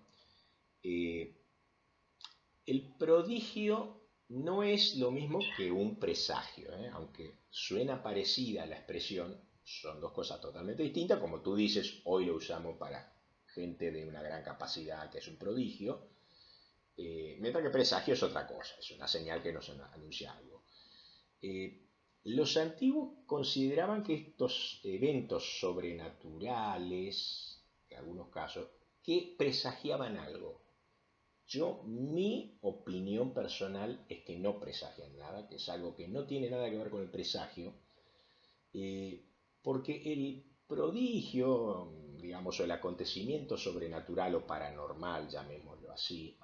el prodigio no es lo mismo que un presagio, aunque suena parecida la expresión, son dos cosas totalmente distintas. Como tú dices, hoy lo usamos para gente de una gran capacidad que es un prodigio, mientras que presagio es otra cosa, es una señal que nos anuncia algo. Los antiguos consideraban que estos eventos sobrenaturales, en algunos casos, que presagiaban algo. Mi opinión personal es que no presagian nada, que es algo que no tiene nada que ver con el presagio, porque el prodigio, digamos, o el acontecimiento sobrenatural o paranormal, llamémoslo así,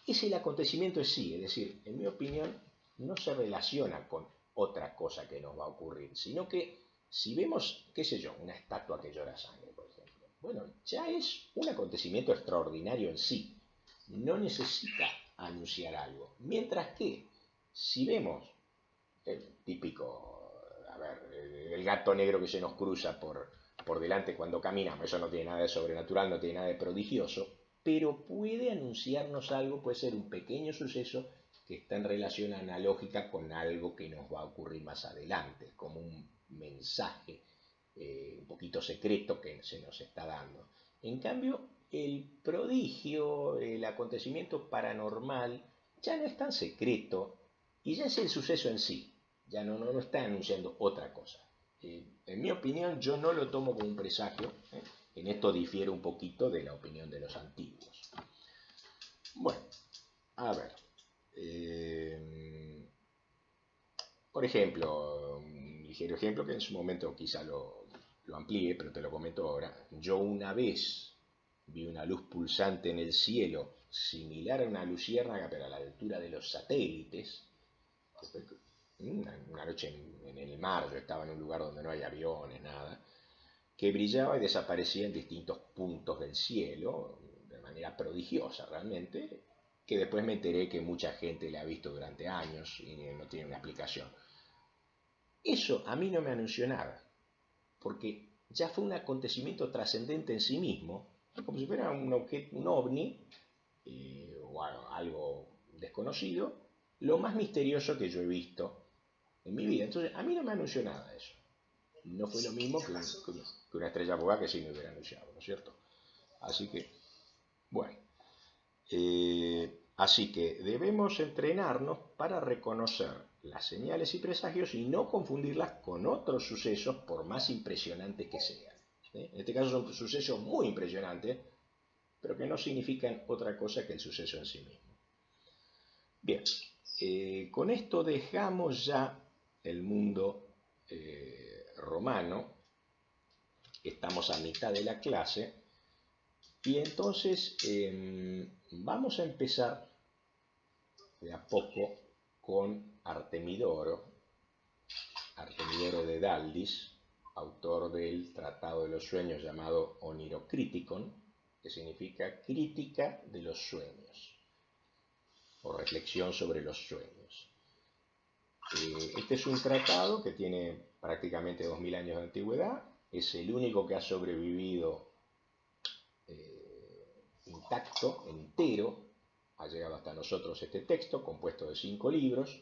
es el acontecimiento en sí. Es decir, en mi opinión, no se relaciona con otra cosa que nos va a ocurrir, sino que si vemos, qué sé yo, una estatua que llora sangre, por ejemplo, bueno, ya es un acontecimiento extraordinario en sí. No necesita anunciar algo. Mientras que, si vemos el típico, el gato negro que se nos cruza por delante cuando caminamos, eso no tiene nada de sobrenatural, no tiene nada de prodigioso, pero puede anunciarnos algo, puede ser un pequeño suceso que está en relación analógica con algo que nos va a ocurrir más adelante, como un mensaje un poquito secreto que se nos está dando. En cambio, el prodigio, el acontecimiento paranormal, ya no es tan secreto y ya es el suceso en sí, ya no está anunciando otra cosa. En mi opinión, yo no lo tomo como un presagio. En esto difiere un poquito de la opinión de los antiguos. Bueno, a ver. Por ejemplo, un ligero ejemplo que en su momento quizá lo amplíe, pero te lo comento ahora. Yo una vez vi una luz pulsante en el cielo, similar a una luciérnaga, pero a la altura de los satélites. una noche en el mar, yo estaba en un lugar donde no hay aviones, nada, que brillaba y desaparecía en distintos puntos del cielo, de manera prodigiosa realmente, que después me enteré que mucha gente le ha visto durante años y no tiene una explicación. Eso a mí no me anunció nada, porque ya fue un acontecimiento trascendente en sí mismo, como si fuera un objeto, un ovni, o algo desconocido, lo más misterioso que yo he visto en mi vida. Entonces, a mí no me anunció nada de eso. No fue lo Sí, mismo tienes razón. que una estrella fugaz que sí me hubiera anunciado, ¿no es cierto? Así que, bueno, así que debemos entrenarnos para reconocer las señales y presagios y no confundirlas con otros sucesos por más impresionantes que sean. En este caso son sucesos muy impresionantes, pero que no significan otra cosa que el suceso en sí mismo. Bien, con esto dejamos ya el mundo romano, estamos a mitad de la clase y entonces vamos a empezar de a poco con Artemidoro de Daldis, autor del Tratado de los Sueños llamado Onirocriticon, que significa crítica de los sueños o reflexión sobre los sueños. Este es un tratado que tiene prácticamente 2000 años de antigüedad, es el único que ha sobrevivido intacto, entero, ha llegado hasta nosotros este texto, compuesto de 5 libros,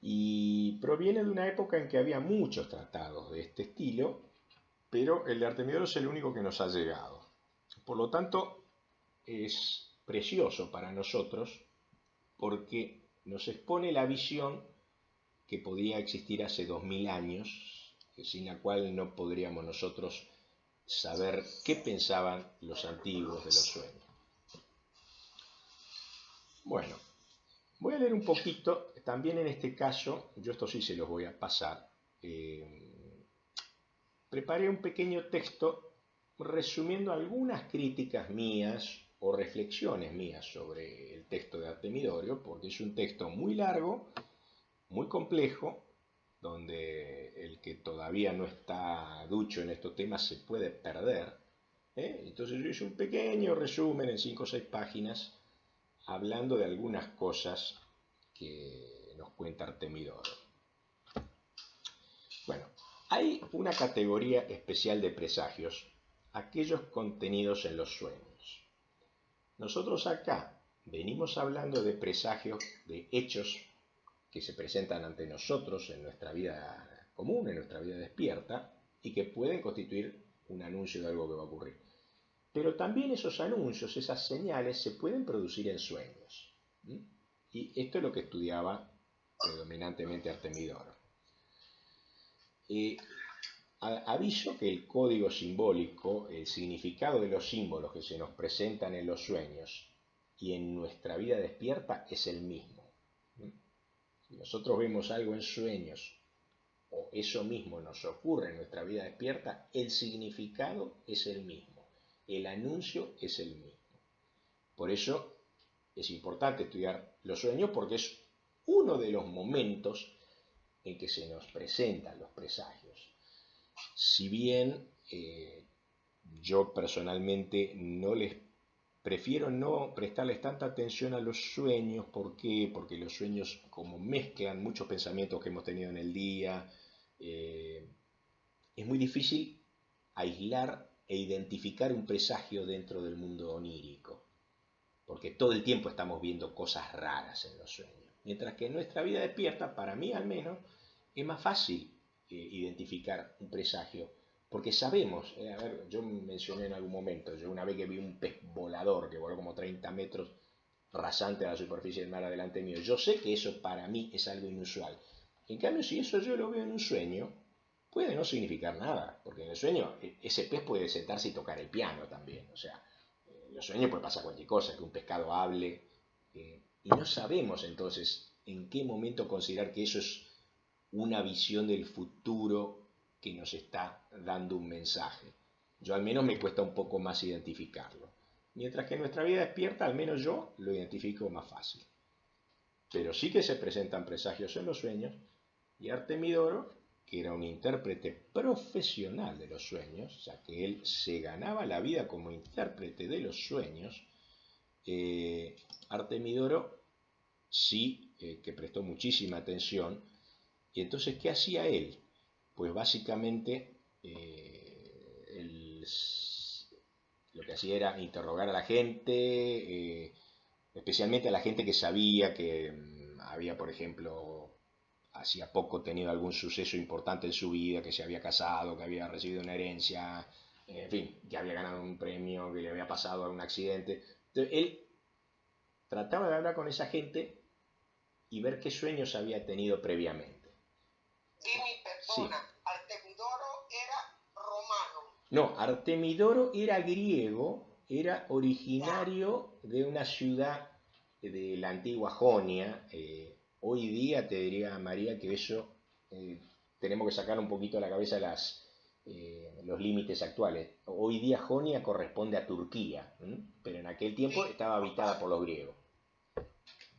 y proviene de una época en que había muchos tratados de este estilo, pero el de Artemidoro es el único que nos ha llegado. Por lo tanto, es precioso para nosotros porque nos expone la visión que podía existir hace 2000 años, sin la cual no podríamos nosotros saber qué pensaban los antiguos de los sueños. Bueno, voy a leer un poquito, también en este caso, yo esto sí se los voy a pasar. Preparé un pequeño texto resumiendo algunas críticas mías o reflexiones mías sobre el texto de Artemidorio, porque es un texto muy largo, muy complejo, donde el que todavía no está ducho en estos temas se puede perder. Entonces yo hice un pequeño resumen en 5 o 6 páginas hablando de algunas cosas que nos cuenta Artemidoro. Bueno, hay una categoría especial de presagios, aquellos contenidos en los sueños. Nosotros acá venimos hablando de presagios, de hechos que se presentan ante nosotros en nuestra vida común, en nuestra vida despierta, y que pueden constituir un anuncio de algo que va a ocurrir. Pero también esos anuncios, esas señales, se pueden producir en sueños. Y esto es lo que estudiaba predominantemente Artemidoro. Aviso que el código simbólico, el significado de los símbolos que se nos presentan en los sueños y en nuestra vida despierta es el mismo. Si nosotros vemos algo en sueños o eso mismo nos ocurre en nuestra vida despierta, el significado es el mismo, el anuncio es el mismo. Por eso es importante estudiar los sueños porque es uno de los momentos en que se nos presentan los presagios. Si bien yo personalmente prefiero no prestarles tanta atención a los sueños. ¿Por qué? Porque los sueños como mezclan muchos pensamientos que hemos tenido en el día, es muy difícil aislar e identificar un presagio dentro del mundo onírico, porque todo el tiempo estamos viendo cosas raras en los sueños. Mientras que en nuestra vida despierta, para mí al menos, es más fácil identificar un presagio, porque sabemos, a ver, yo mencioné en algún momento, yo una vez que vi un pez volador que voló como 30 metros rasante a la superficie del mar adelante mío, yo sé que eso para mí es algo inusual. En cambio, si eso yo lo veo en un sueño, puede no significar nada, porque en el sueño ese pez puede sentarse y tocar el piano también, o sea, en los sueños puede pasar cualquier cosa, que un pescado hable, y no sabemos entonces en qué momento considerar que eso es una visión del futuro que nos está dando un mensaje. Yo al menos me cuesta un poco más identificarlo. Mientras que en nuestra vida despierta, al menos yo lo identifico más fácil. Pero sí que se presentan presagios en los sueños Y Artemidoro, que era un intérprete profesional de los sueños, o sea que él se ganaba la vida como intérprete de los sueños, Artemidoro sí que prestó muchísima atención. Y entonces, ¿qué hacía él? Pues básicamente lo que hacía era interrogar a la gente, especialmente a la gente que sabía que había, por ejemplo, hacía poco tenido algún suceso importante en su vida, que se había casado, que había recibido una herencia, en fin, que había ganado un premio, que le había pasado algún accidente. Entonces, él trataba de hablar con esa gente y ver qué sueños había tenido previamente. Dime, Sí. perdona, Artemidoro era romano. No, Artemidoro era griego, era originario de una ciudad de la antigua Jonia. Hoy día te diría, María, que eso tenemos que sacar un poquito a la cabeza los límites actuales. Hoy día Jonia corresponde a Turquía, pero en aquel tiempo Sí, estaba habitada por los griegos.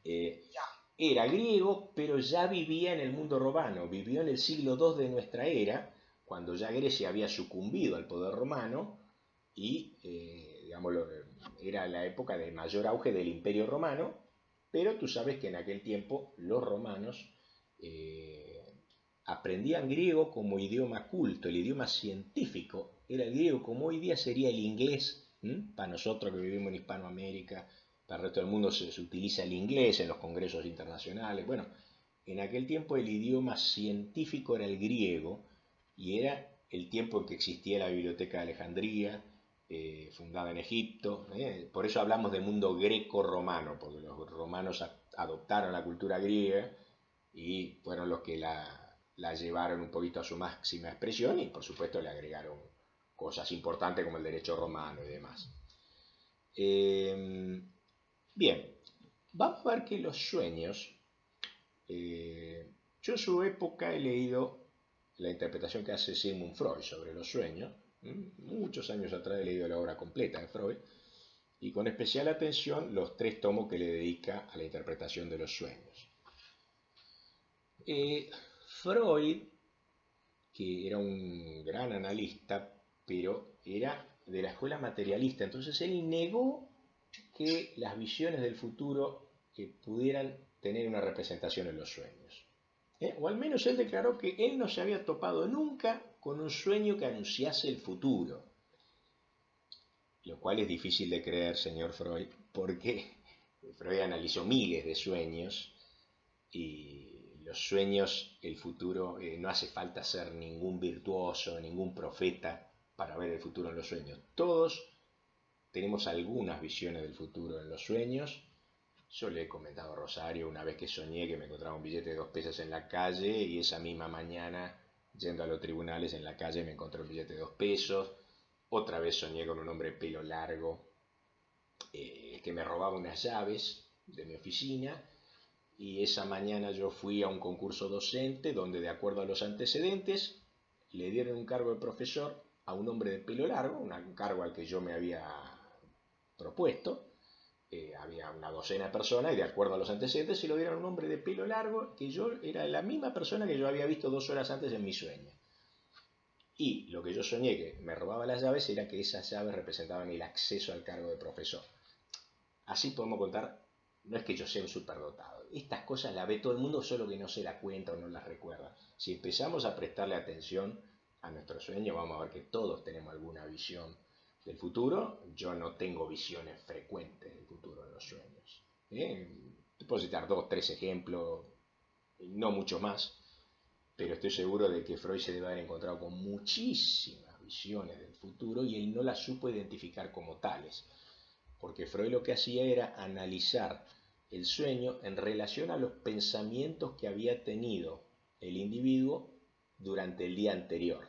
ya. Era griego, pero ya vivía en el mundo romano, vivió en el siglo II de nuestra era, cuando ya Grecia había sucumbido al poder romano y, digamos, era la época de mayor auge del Imperio Romano, pero tú sabes que en aquel tiempo los romanos aprendían griego como idioma culto, el idioma científico era el griego, como hoy día sería el inglés, para nosotros que vivimos en Hispanoamérica, para el resto del mundo se utiliza el inglés en los congresos internacionales. Bueno, en aquel tiempo el idioma científico era el griego y era el tiempo en que existía la Biblioteca de Alejandría, fundada en Egipto. Por eso hablamos de mundo greco-romano, porque los romanos adoptaron la cultura griega y fueron los que la llevaron un poquito a su máxima expresión y por supuesto le agregaron cosas importantes como el derecho romano y demás. Bien, vamos a ver que los sueños, yo en su época he leído la interpretación que hace Sigmund Freud sobre los sueños, muchos años atrás he leído la obra completa de Freud, y con especial atención los 3 tomos que le dedica a la interpretación de los sueños. Freud, que era un gran analista, pero era de la escuela materialista, entonces él negó que las visiones del futuro pudieran tener una representación en los sueños. O al menos él declaró que él no se había topado nunca con un sueño que anunciase el futuro. Lo cual es difícil de creer, señor Freud, porque Freud analizó miles de sueños y los sueños, el futuro, no hace falta ser ningún virtuoso, ningún profeta para ver el futuro en los sueños. Todos tenemos algunas visiones del futuro en los sueños. Yo le he comentado a Rosario una vez que soñé que me encontraba un billete de 2 pesos en la calle y esa misma mañana, yendo a los tribunales en la calle, me encontré un billete de 2 pesos. Otra vez soñé con un hombre de pelo largo que me robaba unas llaves de mi oficina y esa mañana yo fui a un concurso docente donde, de acuerdo a los antecedentes, le dieron un cargo de profesor a un hombre de pelo largo, un cargo al que yo me había propuesto. Había una docena de personas y, de acuerdo a los antecedentes, se lo dieron a un hombre de pelo largo que yo era la misma persona que yo había visto 2 horas antes en mi sueño. Y lo que yo soñé que me robaba las llaves era que esas llaves representaban el acceso al cargo de profesor. Así podemos contar, no es que yo sea un superdotado, estas cosas las ve todo el mundo, solo que no se da cuenta o no las recuerda. Si empezamos a prestarle atención a nuestro sueño, vamos a ver que todos tenemos alguna visión del futuro. Yo no tengo visiones frecuentes del futuro en los sueños. Te puedo citar 2, 3 ejemplos, no mucho más, pero estoy seguro de que Freud se debe haber encontrado con muchísimas visiones del futuro y él no las supo identificar como tales, porque Freud lo que hacía era analizar el sueño en relación a los pensamientos que había tenido el individuo durante el día anterior.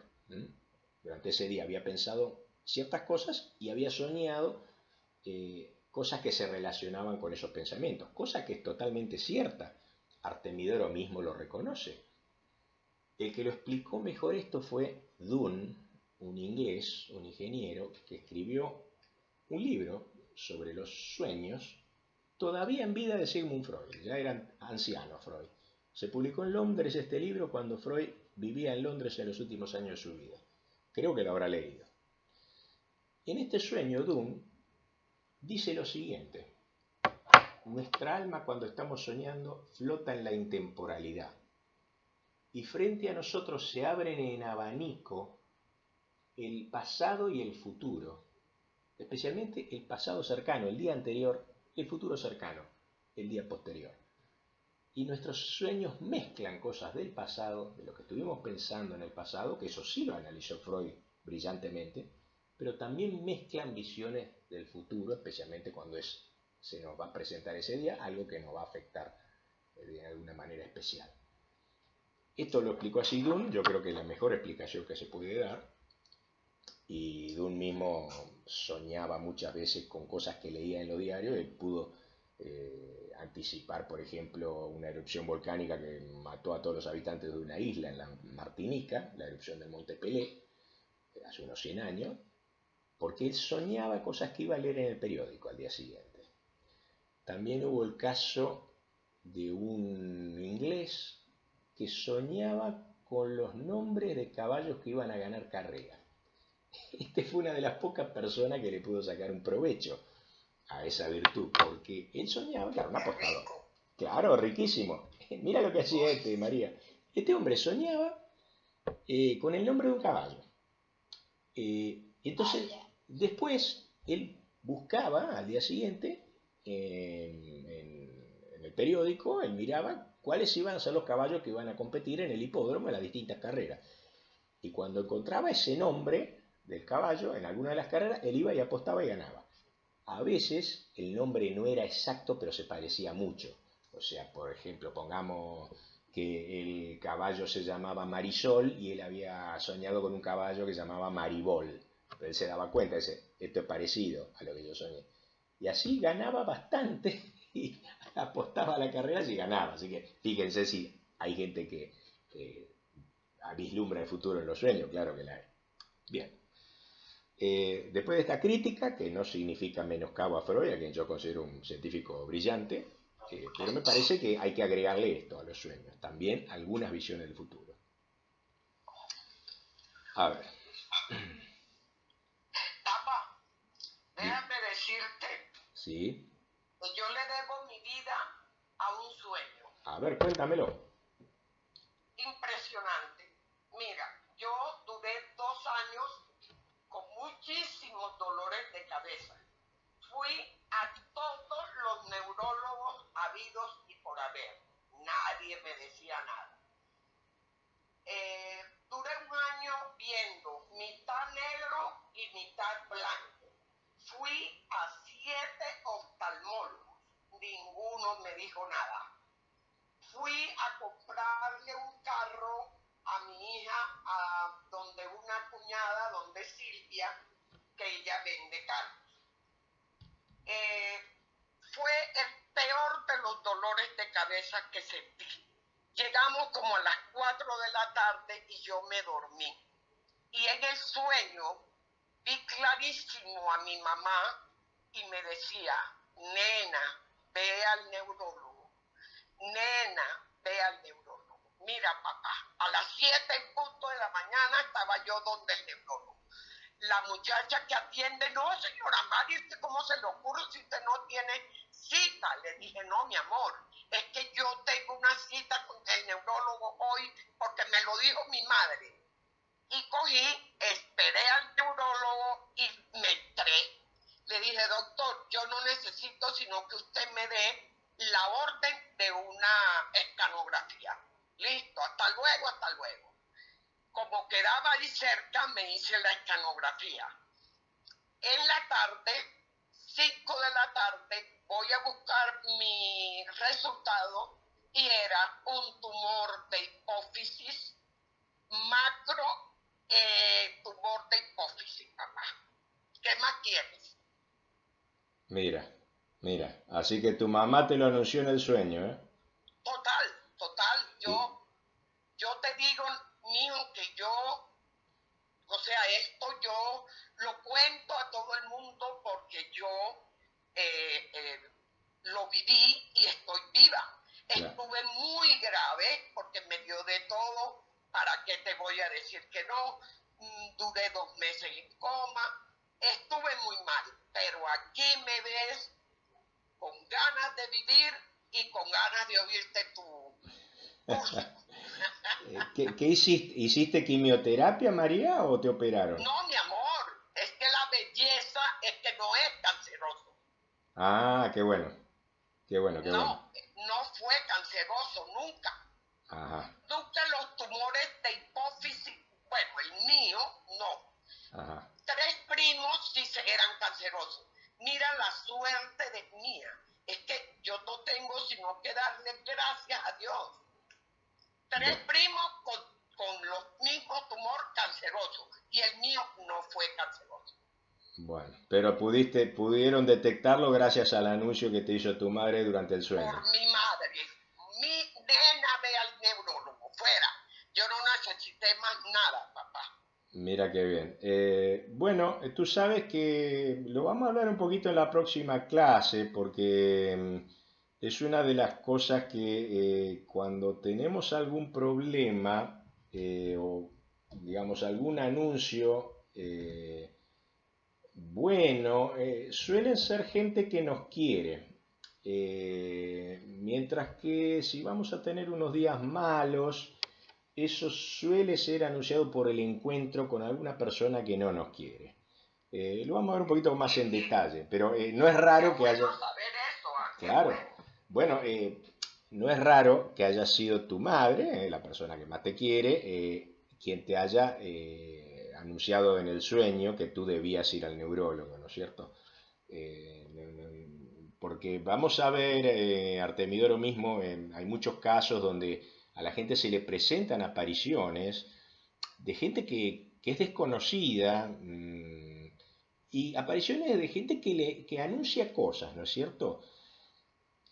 Durante ese día había pensado ciertas cosas y había soñado cosas que se relacionaban con esos pensamientos, cosa que es totalmente cierta. Artemidoro mismo lo reconoce. El que lo explicó mejor esto fue Dunn, un inglés, un ingeniero, que escribió un libro sobre los sueños, todavía en vida de Sigmund Freud, ya era anciano Freud, Se publicó en Londres este libro cuando Freud vivía en Londres en los últimos años de su vida. Creo que lo habrá leído. En este sueño, Dunn dice lo siguiente: nuestra alma, cuando estamos soñando, flota en la intemporalidad y frente a nosotros se abren en abanico el pasado y el futuro, especialmente el pasado cercano, el día anterior, y el futuro cercano, el día posterior. Y nuestros sueños mezclan cosas del pasado, de lo que estuvimos pensando en el pasado, que eso sí lo analizó Freud brillantemente, pero también mezclan visiones del futuro, especialmente cuando se nos va a presentar ese día algo que nos va a afectar de alguna manera especial. Esto lo explicó así Dunn, yo creo que es la mejor explicación que se puede dar, y Dunn mismo soñaba muchas veces con cosas que leía en los diarios. Él pudo anticipar, por ejemplo, una erupción volcánica que mató a todos los habitantes de una isla en la Martinica, la erupción del Monte Pelé, hace unos 100 años, porque él soñaba cosas que iba a leer en el periódico al día siguiente. También hubo el caso de un inglés que soñaba con los nombres de caballos que iban a ganar carreras. Este fue una de las pocas personas que le pudo sacar un provecho a esa virtud, porque él soñaba, claro, un apostador. Claro, riquísimo. Mira lo que hacía María. Este hombre soñaba con el nombre de un caballo. Y entonces, después, él buscaba al día siguiente en el periódico, él miraba cuáles iban a ser los caballos que iban a competir en el hipódromo en las distintas carreras. Y cuando encontraba ese nombre del caballo en alguna de las carreras, él iba y apostaba y ganaba. A veces el nombre no era exacto, pero se parecía mucho. O sea, por ejemplo, pongamos que el caballo se llamaba Marisol y él había soñado con un caballo que se llamaba Maribol. Pero él se daba cuenta, dice, esto es parecido a lo que yo soñé. Y así ganaba bastante y apostaba a la carrera y ganaba. Así que fíjense si hay gente que vislumbra el futuro en los sueños, claro que la hay. Bien. Después de esta crítica, que no significa menoscabo a Freud, a quien yo considero un científico brillante, pero me parece que hay que agregarle esto a los sueños, también algunas visiones del futuro. A ver. Papá, déjame decirte Sí. que yo le debo mi vida a un sueño. A ver, cuéntamelo. Impresionante. Mira, yo duré 2 años con muchísimos dolores de cabeza. Fui a todos los neurólogos habidos y por haber. Nadie me decía nada. Duré un año viendo mitad negro y mitad blanco. Fui a 7 oftalmólogos. Ninguno me dijo nada. Fui a comprarle un carro a mi hija, a donde una cuñada, donde Silvia, que ella vende carros. Fue el peor de los dolores de cabeza que sentí. Llegamos como a las 4 de la tarde y yo me dormí. Y en el sueño vi clarísimo a mi mamá y me decía, nena, ve al neurólogo. Nena, ve al neurólogo. Mira, papá, a las 7 en punto de la mañana estaba yo donde el neurólogo. La muchacha que atiende, no, señora Mari, ¿cómo se le ocurre si usted no tiene cita? Le dije, no, mi amor, es que yo tengo una cita con el neurólogo hoy porque me lo dijo mi madre. Y cogí, esperé al neurólogo y me entré. Le dije, doctor, yo no necesito sino que usted me dé la orden de una escanografía. Listo, hasta luego, hasta luego. Como quedaba ahí cerca, me hice la escanografía. En la tarde, 5 de la tarde, voy a buscar mi resultado y era un tumor de hipófisis, macro tumor de hipófisis, papá. ¿Qué más quieres? Mira. Así que tu mamá te lo anunció en el sueño, ¿eh? Total. Yo te digo, mijo, que o sea, esto yo lo cuento a todo el mundo porque yo lo viví y estoy viva. Claro. Estuve muy grave duré 2 meses en coma, estuve muy mal, pero aquí me ves con ganas de vivir y con ganas de oírte tu curso. ¿Qué hiciste? ¿Hiciste quimioterapia, María, o te operaron? No, mi amor, es que la belleza es que no es canceroso. Ah, qué bueno, qué bueno, qué bueno. No, no fue canceroso nunca. Ajá, Nunca los tumores de hipófisis, bueno, el mío no. ajá. 3 primos sí eran cancerosos. Mira la suerte de mía. Es que yo no tengo sino que darle gracias a Dios. 3 Bueno, primos con los mismos tumores cancerosos y el mío no fue canceroso. bueno. Pero pudieron detectarlo gracias al anuncio que te hizo tu madre durante el sueño. Por mi madre. Mi nena ve al neurólogo, fuera. Yo no necesité más nada, papá. Mira qué bien. Bueno, tú sabes que lo vamos a hablar un poquito en la próxima clase porque es una de las cosas que cuando tenemos algún problema o digamos algún anuncio bueno, suelen ser gente que nos quiere. Mientras que si vamos a tener unos días malos, eso suele ser anunciado por el encuentro con alguna persona que no nos quiere. Lo vamos a ver un poquito más en detalle, pero no es Qué raro que haya... bueno saber eso, qué Claro, bueno. bueno, no es raro que haya sido tu madre, la persona que más te quiere, quien te haya anunciado en el sueño que tú debías ir al neurólogo, ¿no es cierto? Porque vamos a ver, Artemidoro mismo, hay muchos casos donde a la gente se le presentan apariciones de gente que es desconocida y apariciones de gente que anuncia cosas, ¿no es cierto?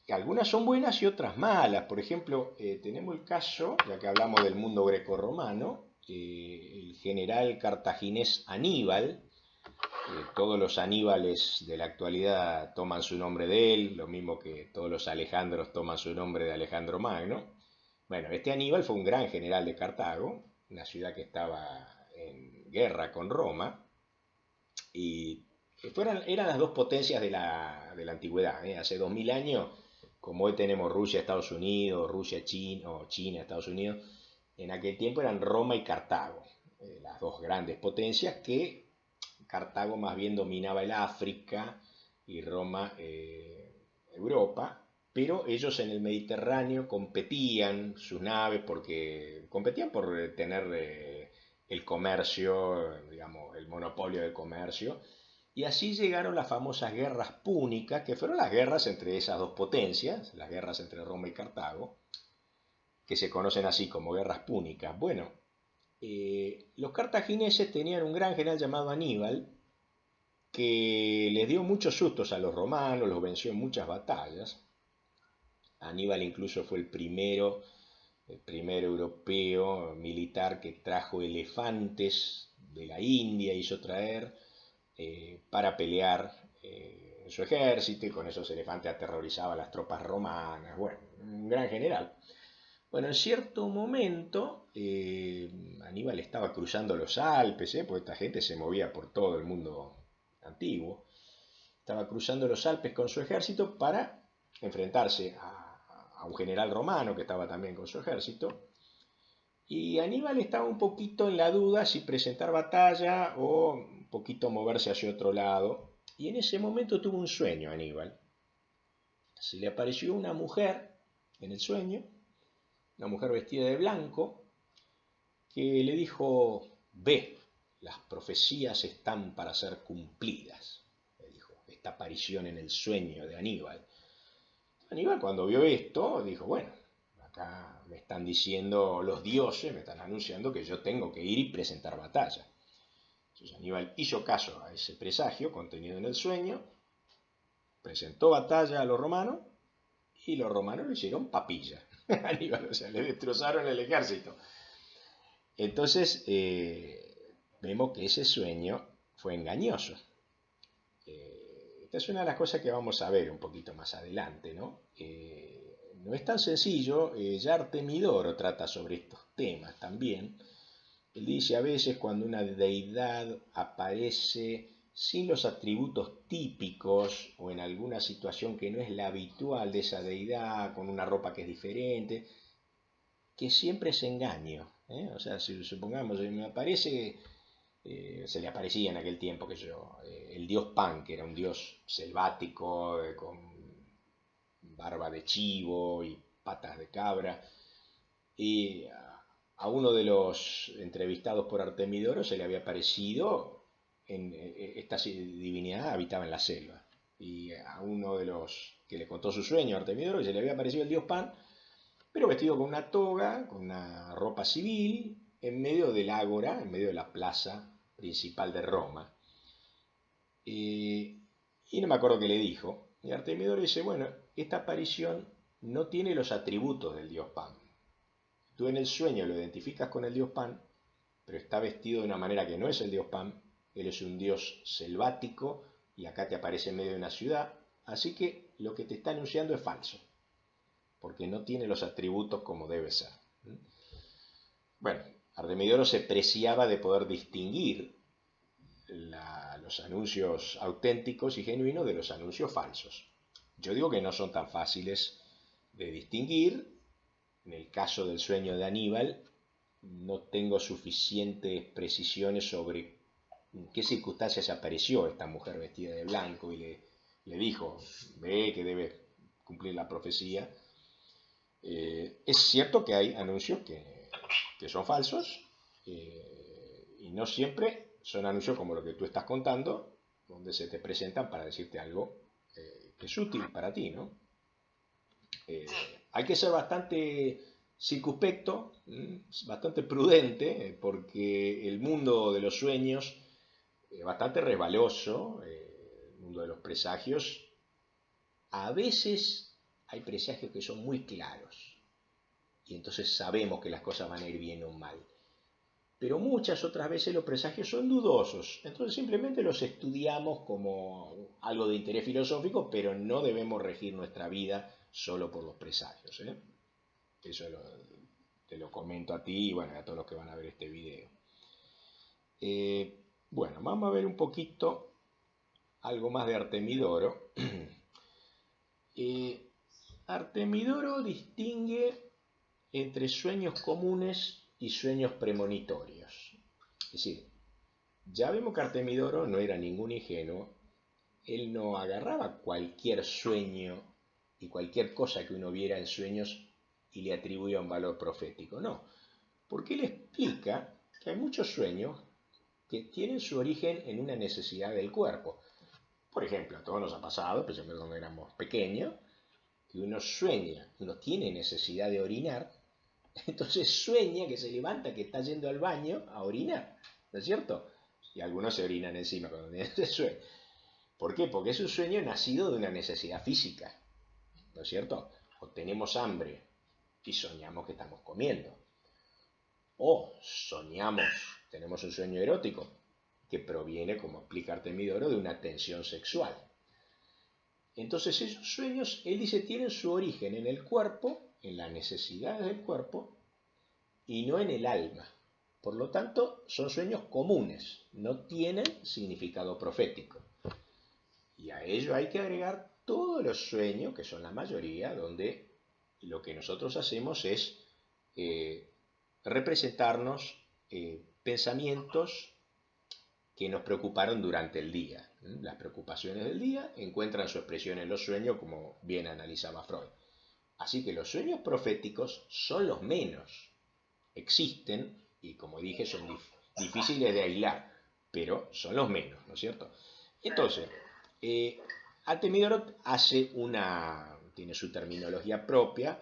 Algunas son buenas y otras malas. Por ejemplo, tenemos el caso, ya que hablamos del mundo grecorromano, el general cartaginés Aníbal, todos los Aníbales de la actualidad toman su nombre de él, lo mismo que todos los Alejandros toman su nombre de Alejandro Magno. Bueno, este Aníbal fue un gran general de Cartago, una ciudad que estaba en guerra con Roma, y eran las dos potencias de la antigüedad. Hace 2000 años, como hoy tenemos Rusia, Estados Unidos, Rusia, China, o China, Estados Unidos, en aquel tiempo eran Roma y Cartago, las dos grandes potencias que Cartago más bien dominaba el África y Roma Europa, pero ellos en el Mediterráneo competían sus naves porque competían por tener el comercio, digamos, el monopolio del comercio, y así llegaron las famosas guerras púnicas, que fueron las guerras entre esas dos potencias, las guerras entre Roma y Cartago, que se conocen así como guerras púnicas. Bueno, los cartagineses tenían un gran general llamado Aníbal, que les dio muchos sustos a los romanos, los venció en muchas batallas. Aníbal incluso fue el primer europeo militar que trajo elefantes de la India, hizo traer para pelear en su ejército, y con esos elefantes aterrorizaba a las tropas romanas. Bueno, un gran general. Bueno, en cierto momento Aníbal estaba cruzando los Alpes, porque esta gente se movía por todo el mundo antiguo. Estaba cruzando los Alpes con su ejército para enfrentarse a un general romano que estaba también con su ejército. Y Aníbal estaba un poquito en la duda si presentar batalla o un poquito moverse hacia otro lado. Y en ese momento tuvo un sueño Aníbal. Se le apareció una mujer en el sueño, una mujer vestida de blanco, que le dijo: ve, las profecías están para ser cumplidas, le dijo esta aparición en el sueño de Aníbal. Aníbal, cuando vio esto, dijo: bueno, acá me están diciendo los dioses, me están anunciando que yo tengo que ir y presentar batalla. Entonces Aníbal hizo caso a ese presagio contenido en el sueño, presentó batalla a los romanos, y los romanos le hicieron papilla a Aníbal, o sea, le destrozaron el ejército. Entonces, vemos que ese sueño fue engañoso. Esta es una de las cosas que vamos a ver un poquito más adelante, ¿no? No es tan sencillo, ya Artemidoro trata sobre estos temas también, Él dice a veces cuando una deidad aparece sin los atributos típicos o en alguna situación que no es la habitual de esa deidad, con una ropa que es diferente, que siempre es engaño. O sea, si supongamos, me aparece, se le aparecía en aquel tiempo, que yo, el dios Pan, que era un dios selvático, con barba de chivo y patas de cabra, y a uno de los entrevistados por Artemidoro se le había parecido, esta divinidad habitaba en la selva, y a uno de los que le contó su sueño a Artemidoro se le había parecido el dios Pan, pero vestido con una toga, con una ropa civil, en medio del ágora, en medio de la plaza principal de Roma. Y no me acuerdo qué le dijo. Y Artemidoro dice, bueno, esta aparición no tiene los atributos del dios Pan. Tú en el sueño lo identificas con el dios Pan, pero está vestido de una manera que no es el dios Pan. Él es un dios selvático y acá te aparece en medio de una ciudad. Así que lo que te está anunciando es falso, porque no tiene los atributos como debe ser. Bueno, Artemidoro se preciaba de poder distinguir los anuncios auténticos y genuinos de los anuncios falsos. Yo digo que no son tan fáciles de distinguir. En el caso del sueño de Aníbal, no tengo suficientes precisiones sobre en qué circunstancias apareció esta mujer vestida de blanco y le dijo, ve que debe cumplir la profecía. Es cierto que hay anuncios que son falsos, y no siempre son anuncios como lo que tú estás contando, donde se te presentan para decirte algo que es útil para ti, ¿no? Hay que ser bastante circunspecto, bastante prudente, porque el mundo de los sueños es bastante resbaloso, el mundo de los presagios. A veces hay presagios que son muy claros y entonces sabemos que las cosas van a ir bien o mal. Pero muchas otras veces los presagios son dudosos, entonces simplemente los estudiamos como algo de interés filosófico, pero no debemos regir nuestra vida solo por los presagios. Eso te lo comento a ti y bueno, a todos los que van a ver este video. Bueno, vamos a ver un poquito algo más de Artemidoro. Artemidoro distingue entre sueños comunes y sueños premonitorios. Es decir, ya vemos que Artemidoro no era ningún ingenuo. Él no agarraba cualquier sueño y cualquier cosa que uno viera en sueños y le atribuía un valor profético. No, porque él explica que hay muchos sueños que tienen su origen en una necesidad del cuerpo. Por ejemplo, a todos nos ha pasado, especialmente cuando éramos pequeños, que uno sueña, uno tiene necesidad de orinar, entonces sueña que se levanta, que está yendo al baño a orinar, ¿no es cierto? Y algunos se orinan encima cuando tienen ese sueño. ¿Por qué? Porque es un sueño nacido de una necesidad física, ¿no es cierto? O tenemos hambre y soñamos que estamos comiendo. O soñamos, tenemos un sueño erótico que proviene, como explica Artemidoro, de una tensión sexual. Entonces esos sueños, él dice, tienen su origen en el cuerpo, en las necesidades del cuerpo, y no en el alma. Por lo tanto, son sueños comunes, no tienen significado profético. Y a ello hay que agregar todos los sueños, que son la mayoría, donde lo que nosotros hacemos es representarnos pensamientos que nos preocuparon durante el día. Las preocupaciones del día encuentran su expresión en los sueños, como bien analizaba Freud. Así que los sueños proféticos son los menos. Existen y, como dije, son difíciles de aislar, pero son los menos, ¿no es cierto? Entonces, Artemidoro tiene su terminología propia.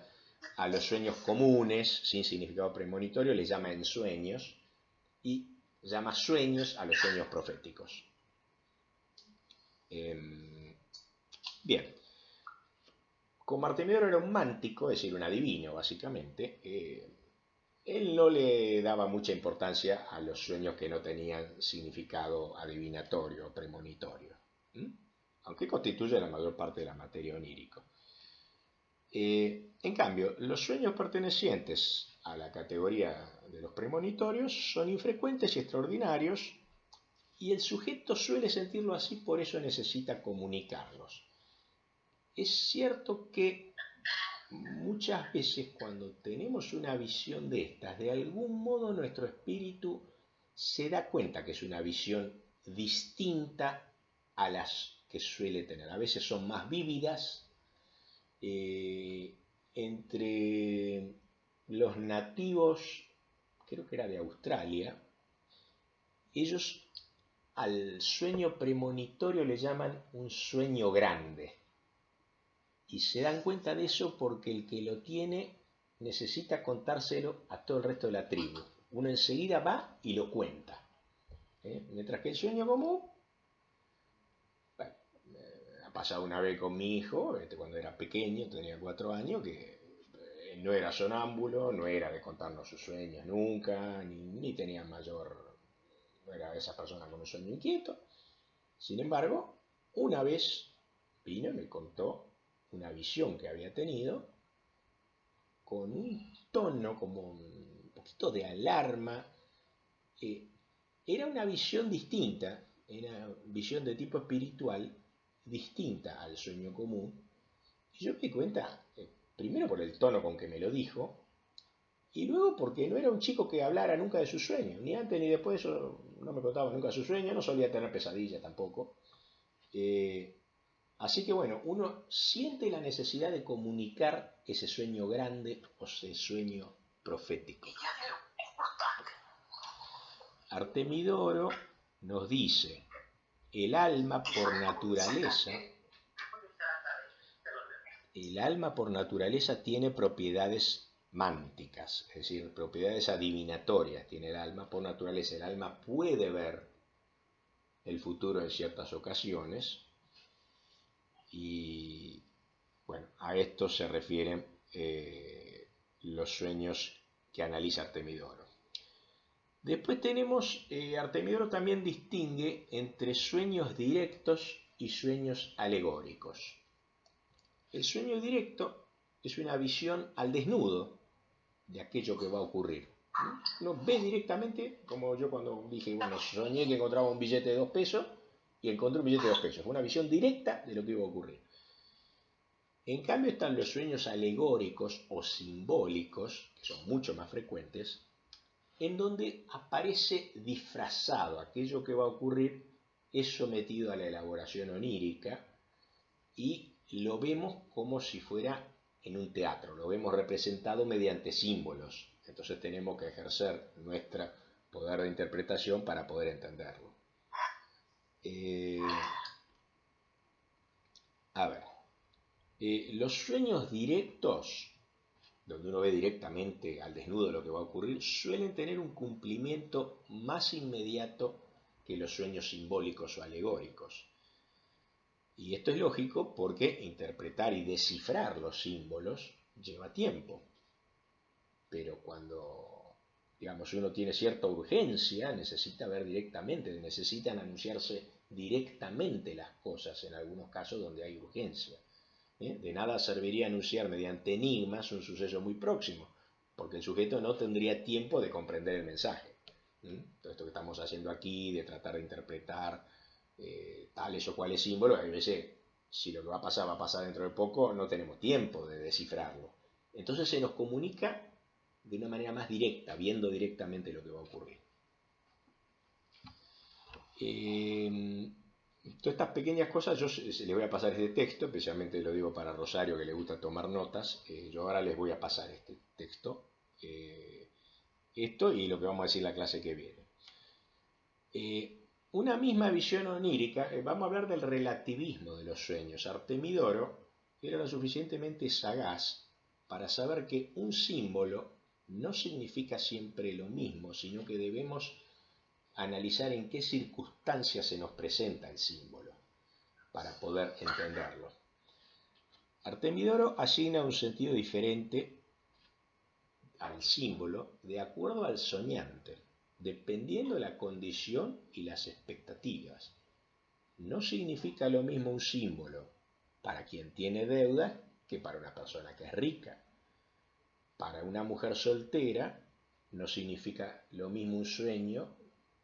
A los sueños comunes, sin significado premonitorio, les llama ensueños, y llama sueños a los sueños proféticos. Bien, como Artemidoro era un mántico, es decir, un adivino básicamente, él no le daba mucha importancia a los sueños que no tenían significado adivinatorio o premonitorio, aunque constituye la mayor parte de la materia onírica. En cambio, los sueños pertenecientes a la categoría de los premonitorios son infrecuentes y extraordinarios, y el sujeto suele sentirlo así, por eso necesita comunicarlos. Es cierto que muchas veces cuando tenemos una visión de estas, de algún modo nuestro espíritu se da cuenta que es una visión distinta a las que suele tener. A veces son más vívidas. Entre los nativos, creo que era de Australia, ellos al sueño premonitorio le llaman un sueño grande. Y se dan cuenta de eso porque el que lo tiene necesita contárselo a todo el resto de la tribu. Uno enseguida va y lo cuenta. Mientras que el sueño común, bueno, ha pasado una vez con mi hijo, cuando era pequeño, tenía 4 años, que no era sonámbulo, no era de contarnos sus sueños nunca, ni tenía mayor, no era de esas personas con un sueño inquieto. Sin embargo, una vez vino y me contó una visión que había tenido con un tono como un poquito de alarma. Era una visión distinta, era una visión de tipo espiritual distinta al sueño común. Y yo me di cuenta, primero por el tono con que me lo dijo, y luego porque no era un chico que hablara nunca de sus sueños, ni antes ni después, no me contaba nunca sus sueños, no solía tener pesadillas tampoco. Así que bueno, uno siente la necesidad de comunicar ese sueño grande o ese sueño profético. Artemidoro nos dice, el alma por naturaleza tiene propiedades mánticas, es decir, propiedades adivinatorias tiene el alma por naturaleza. El alma puede ver el futuro en ciertas ocasiones. Y bueno, a esto se refieren los sueños que analiza Artemidoro. Después tenemos, Artemidoro también distingue entre sueños directos y sueños alegóricos. El sueño directo es una visión al desnudo de aquello que va a ocurrir. Uno ve directamente, como yo cuando dije, bueno, soñé que encontraba un billete de 2 pesos, y encontré un billete de 2 pesos. Fue una visión directa de lo que iba a ocurrir. En cambio están los sueños alegóricos o simbólicos, que son mucho más frecuentes, en donde aparece disfrazado aquello que va a ocurrir, es sometido a la elaboración onírica y lo vemos como si fuera en un teatro, lo vemos representado mediante símbolos. Entonces tenemos que ejercer nuestro poder de interpretación para poder entenderlo. Los sueños directos, donde uno ve directamente al desnudo lo que va a ocurrir, suelen tener un cumplimiento más inmediato que los sueños simbólicos o alegóricos. Y esto es lógico porque interpretar y descifrar los símbolos lleva tiempo. Pero cuando, digamos, uno tiene cierta urgencia, necesita ver directamente, necesitan anunciarse directamente las cosas en algunos casos donde hay urgencia. De nada serviría anunciar mediante enigmas un suceso muy próximo, porque el sujeto no tendría tiempo de comprender el mensaje. Todo esto que estamos haciendo aquí, de tratar de interpretar tales o cuales símbolos, a veces, si lo que va a pasar dentro de poco, no tenemos tiempo de descifrarlo. Entonces se nos comunica de una manera más directa, viendo directamente lo que va a ocurrir. Todas estas pequeñas cosas, yo les voy a pasar este texto, especialmente lo digo para Rosario que le gusta tomar notas. Yo ahora les voy a pasar este texto, esto y lo que vamos a decir en la clase que viene. Una misma visión onírica, vamos a hablar del relativismo de los sueños. Artemidoro era lo suficientemente sagaz para saber que un símbolo no significa siempre lo mismo, sino que debemos analizar en qué circunstancias se nos presenta el símbolo para poder entenderlo. Artemidoro asigna un sentido diferente al símbolo de acuerdo al soñante, dependiendo de la condición y las expectativas. No significa lo mismo un símbolo para quien tiene deudas que para una persona que es rica. Para una mujer soltera no significa lo mismo un sueño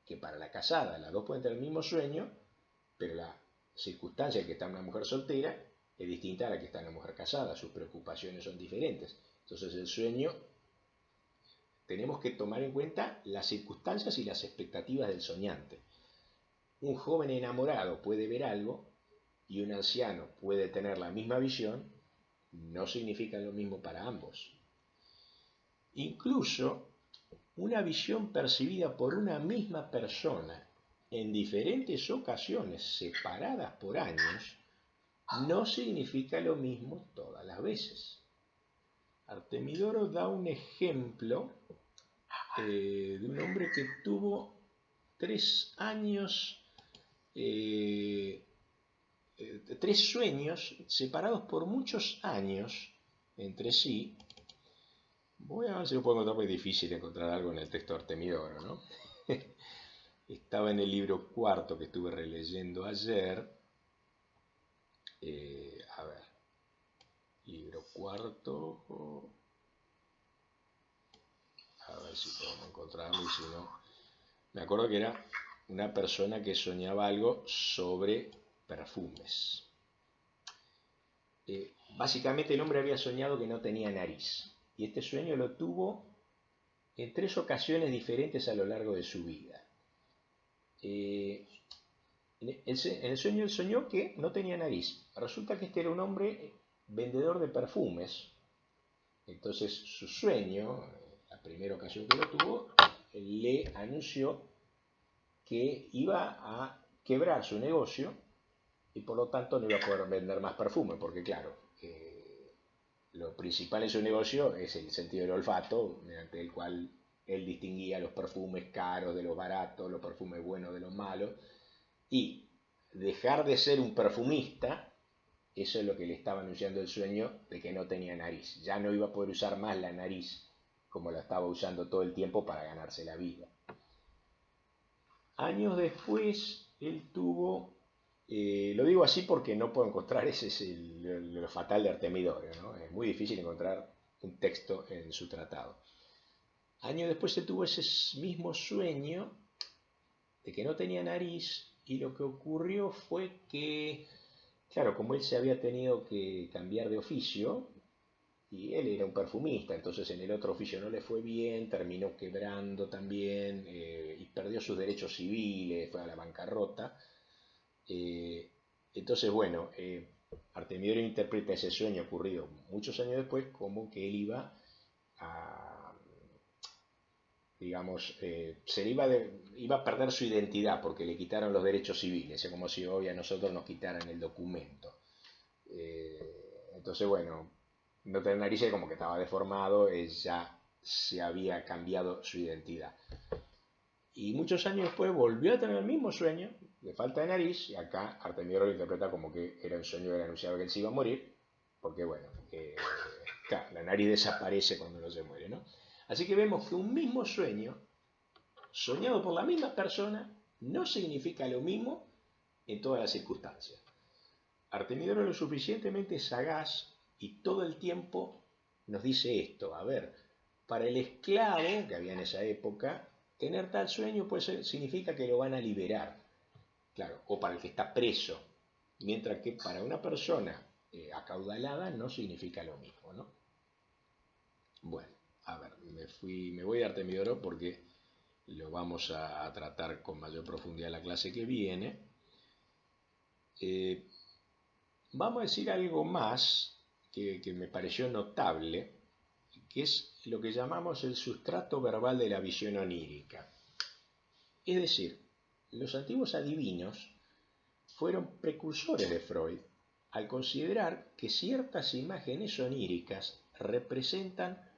que para la casada. Las dos pueden tener el mismo sueño, pero la circunstancia en que está una mujer soltera es distinta a la que está una mujer casada. Sus preocupaciones son diferentes. Entonces el sueño, tenemos que tomar en cuenta las circunstancias y las expectativas del soñante. Un joven enamorado puede ver algo y un anciano puede tener la misma visión, no significa lo mismo para ambos. Incluso una visión percibida por una misma persona en diferentes ocasiones separadas por años no significa lo mismo todas las veces. Artemidoro da un ejemplo de un hombre que tuvo 3 sueños separados por muchos años entre sí. Voy a ver si lo puedo encontrar, porque es difícil encontrar algo en el texto de Artemidoro, ¿no? Estaba en el libro cuarto que estuve releyendo ayer. A ver, libro cuarto. A ver si podemos encontrarlo, y si no. Me acuerdo que era una persona que soñaba algo sobre perfumes. Básicamente el hombre había soñado que no tenía nariz. Y este sueño lo tuvo en 3 ocasiones diferentes a lo largo de su vida. En el sueño él soñó que no tenía nariz. Resulta que este era un hombre vendedor de perfumes. Entonces su sueño, la primera ocasión que lo tuvo, le anunció que iba a quebrar su negocio y por lo tanto no iba a poder vender más perfume, porque claro, lo principal en su negocio es el sentido del olfato, mediante el cual él distinguía los perfumes caros de los baratos, los perfumes buenos de los malos, y dejar de ser un perfumista, eso es lo que le estaba anunciando el sueño de que no tenía nariz. Ya no iba a poder usar más la nariz como la estaba usando todo el tiempo para ganarse la vida. Años después, él tuvo, lo digo así porque no puedo encontrar, ese es lo fatal de Artemidoro, ¿no? Es muy difícil encontrar un texto en su tratado. Años después se tuvo ese mismo sueño de que no tenía nariz, y lo que ocurrió fue que, claro, como él se había tenido que cambiar de oficio, y él era un perfumista, entonces en el otro oficio no le fue bien, terminó quebrando también, y perdió sus derechos civiles, fue a la bancarrota. Entonces, bueno, Artemidoro interpreta ese sueño ocurrido muchos años después como que él iba a, digamos, iba a perder su identidad porque le quitaron los derechos civiles, es como si hoy a nosotros nos quitaran el documento. Entonces, bueno, no tener narices como que estaba deformado, ya se había cambiado su identidad. Y muchos años después volvió a tener el mismo sueño de falta de nariz, y acá Artemidoro lo interpreta como que era un sueño que le anunciaba que él se iba a morir, porque bueno, claro, la nariz desaparece cuando uno se muere, ¿no? Así que vemos que un mismo sueño, soñado por la misma persona, no significa lo mismo en todas las circunstancias. Artemidoro es lo suficientemente sagaz y todo el tiempo nos dice esto. A ver, para el esclavo que había en esa época, tener tal sueño pues significa que lo van a liberar, claro, o para el que está preso, mientras que para una persona acaudalada no significa lo mismo, ¿no? Bueno, a ver, me voy a Artemidoro porque lo vamos a tratar con mayor profundidad en la clase que viene. Vamos a decir algo más que me pareció notable, que es lo que llamamos el sustrato verbal de la visión onírica. Es decir, los antiguos adivinos fueron precursores de Freud al considerar que ciertas imágenes oníricas representan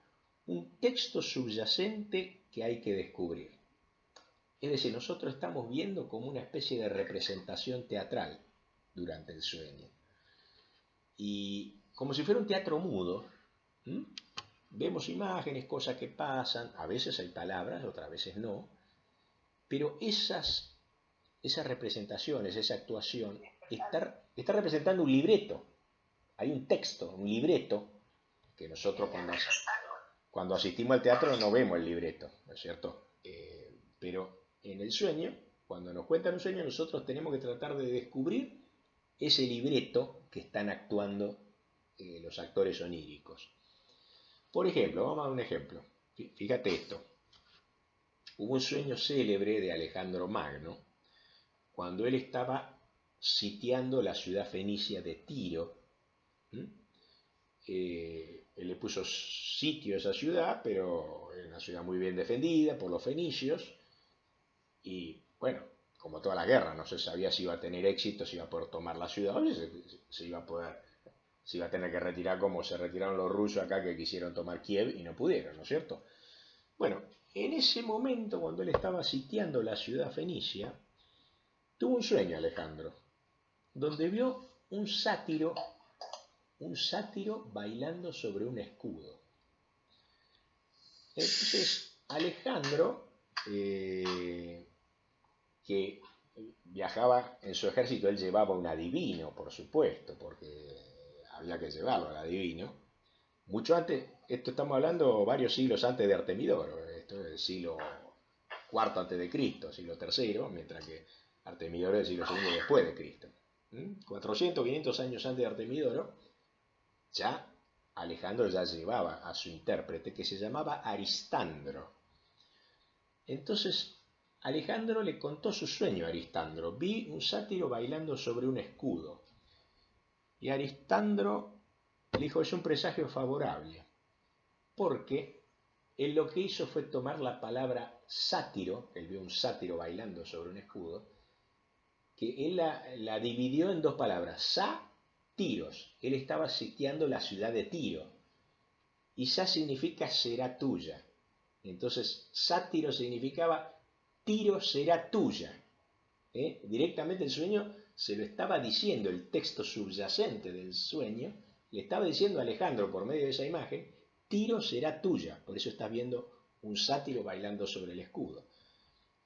un texto subyacente que hay que descubrir. Es decir, nosotros estamos viendo como una especie de representación teatral durante el sueño. Y como si fuera un teatro mudo, vemos imágenes, cosas que pasan, a veces hay palabras, otras veces no, pero esas representaciones, esa actuación, está representando un libreto. hay un texto, un libreto, que nosotros cuando asistimos al teatro no vemos el libreto, ¿no es cierto? Pero en el sueño, cuando nos cuentan un sueño, nosotros tenemos que tratar de descubrir ese libreto que están actuando los actores oníricos. Por ejemplo, vamos a dar un ejemplo. Fíjate esto. Hubo un sueño célebre de Alejandro Magno cuando él estaba sitiando la ciudad fenicia de Tiro. Él le puso sitio a esa ciudad, pero era una ciudad muy bien defendida por los fenicios. Y bueno, como toda la guerra, no se sabía si iba a tener éxito, si iba a poder tomar la ciudad, o se iba a poder, se iba a tener que retirar como se retiraron los rusos acá que quisieron tomar Kiev y no pudieron, ¿no es cierto? Bueno, en ese momento, cuando él estaba sitiando la ciudad fenicia, tuvo un sueño Alejandro, donde vio un sátiro bailando sobre un escudo. Entonces, Alejandro, que viajaba en su ejército, él llevaba un adivino, por supuesto, porque había que llevarlo al adivino. Mucho antes, esto estamos hablando varios siglos antes de Artemidoro, esto es el siglo IV antes de Cristo, siglo III, mientras que Artemidoro es el siglo II después de Cristo. 400, 500 años antes de Artemidoro, ya Alejandro ya llevaba a su intérprete que se llamaba Aristandro. Entonces Alejandro le contó su sueño a Aristandro. Vi un sátiro bailando sobre un escudo. Y Aristandro le dijo, es un presagio favorable, porque él lo que hizo fue tomar la palabra sátiro, él vio un sátiro bailando sobre un escudo, que él la dividió en dos palabras, tiros. Él estaba sitiando la ciudad de Tiro. Y significa será tuya. Entonces, sátiro significaba Tiro será tuya. Directamente el sueño se lo estaba diciendo, el texto subyacente del sueño, le estaba diciendo a Alejandro por medio de esa imagen, Tiro será tuya. Por eso estás viendo un sátiro bailando sobre el escudo.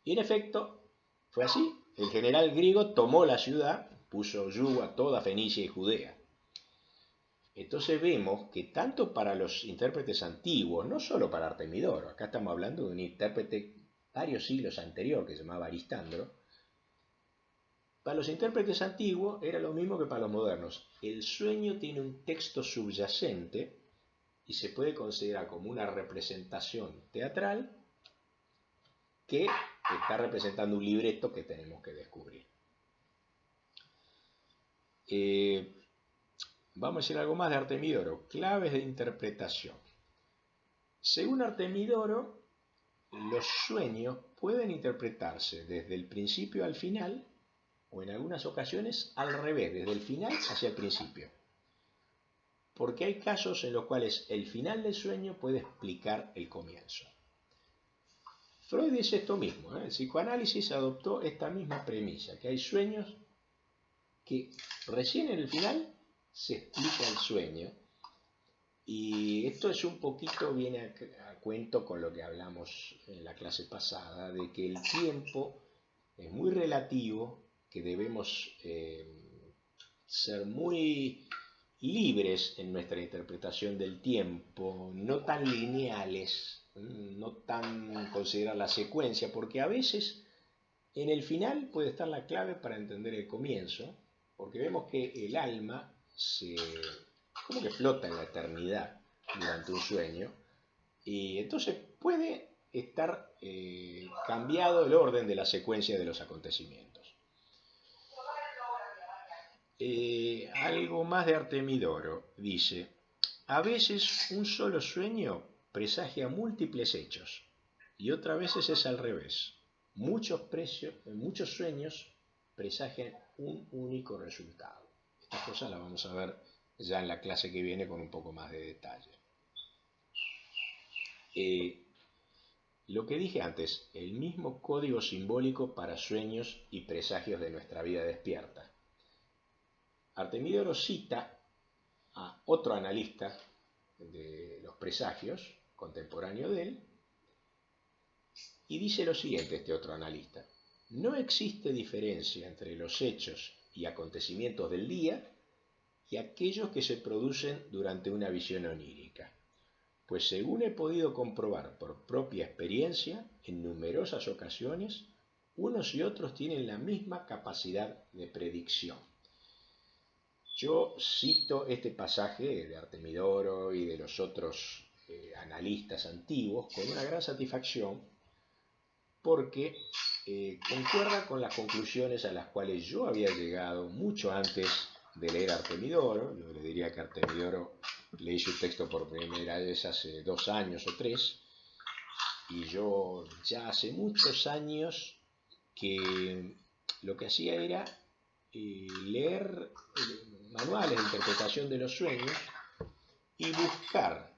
Y en efecto, fue así. El general griego tomó la ciudad, puso yugo a toda Fenicia y Judea. Entonces vemos que tanto para los intérpretes antiguos, no solo para Artemidoro, acá estamos hablando de un intérprete varios siglos anterior que se llamaba Aristandro, para los intérpretes antiguos era lo mismo que para los modernos. El sueño tiene un texto subyacente y se puede considerar como una representación teatral que está representando un libreto que tenemos que descubrir. Vamos a decir algo más de Artemidoro. Claves de interpretación. Según Artemidoro, los sueños pueden interpretarse desde el principio al final o en algunas ocasiones al revés, desde el final hacia el principio. Porque hay casos en los cuales el final del sueño puede explicar el comienzo. Freud dice esto mismo, el psicoanálisis adoptó esta misma premisa, que hay sueños que recién en el final se explica el sueño, y esto es un poquito, viene a cuento con lo que hablamos en la clase pasada, de que el tiempo es muy relativo, que debemos ser muy libres en nuestra interpretación del tiempo, no tan lineales, no tan considerar la secuencia, porque a veces en el final puede estar la clave para entender el comienzo, porque vemos que el alma como que flota en la eternidad durante un sueño, y entonces puede estar cambiado el orden de la secuencia de los acontecimientos. Algo más de Artemidoro dice, a veces un solo sueño presagia múltiples hechos y otras veces es al revés. Muchos sueños presagian un único resultado. Estas cosas las vamos a ver ya en la clase que viene con un poco más de detalle. Lo que dije antes, el mismo código simbólico para sueños y presagios de nuestra vida despierta. Artemidoro cita a otro analista de los presagios, contemporáneo de él, y dice lo siguiente este otro analista. No existe diferencia entre los hechos y acontecimientos del día y aquellos que se producen durante una visión onírica. Pues según he podido comprobar por propia experiencia, en numerosas ocasiones, unos y otros tienen la misma capacidad de predicción. Yo cito este pasaje de Artemidoro y de los otros analistas antiguos con una gran satisfacción porque concuerda con las conclusiones a las cuales yo había llegado mucho antes de leer Artemidoro. Yo le diría que Artemidoro leí su texto por primera vez hace 2 años o 3, y yo ya hace muchos años que lo que hacía era leer manuales de interpretación de los sueños y buscar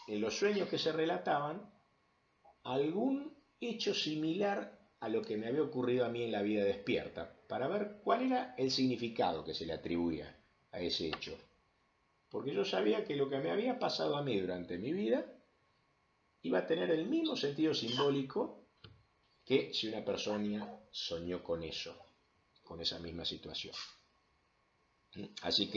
en los sueños que se relataban algún hecho similar a lo que me había ocurrido a mí en la vida despierta, para ver cuál era el significado que se le atribuía a ese hecho. Porque yo sabía que lo que me había pasado a mí durante mi vida iba a tener el mismo sentido simbólico que si una persona soñó con eso, con esa misma situación. Así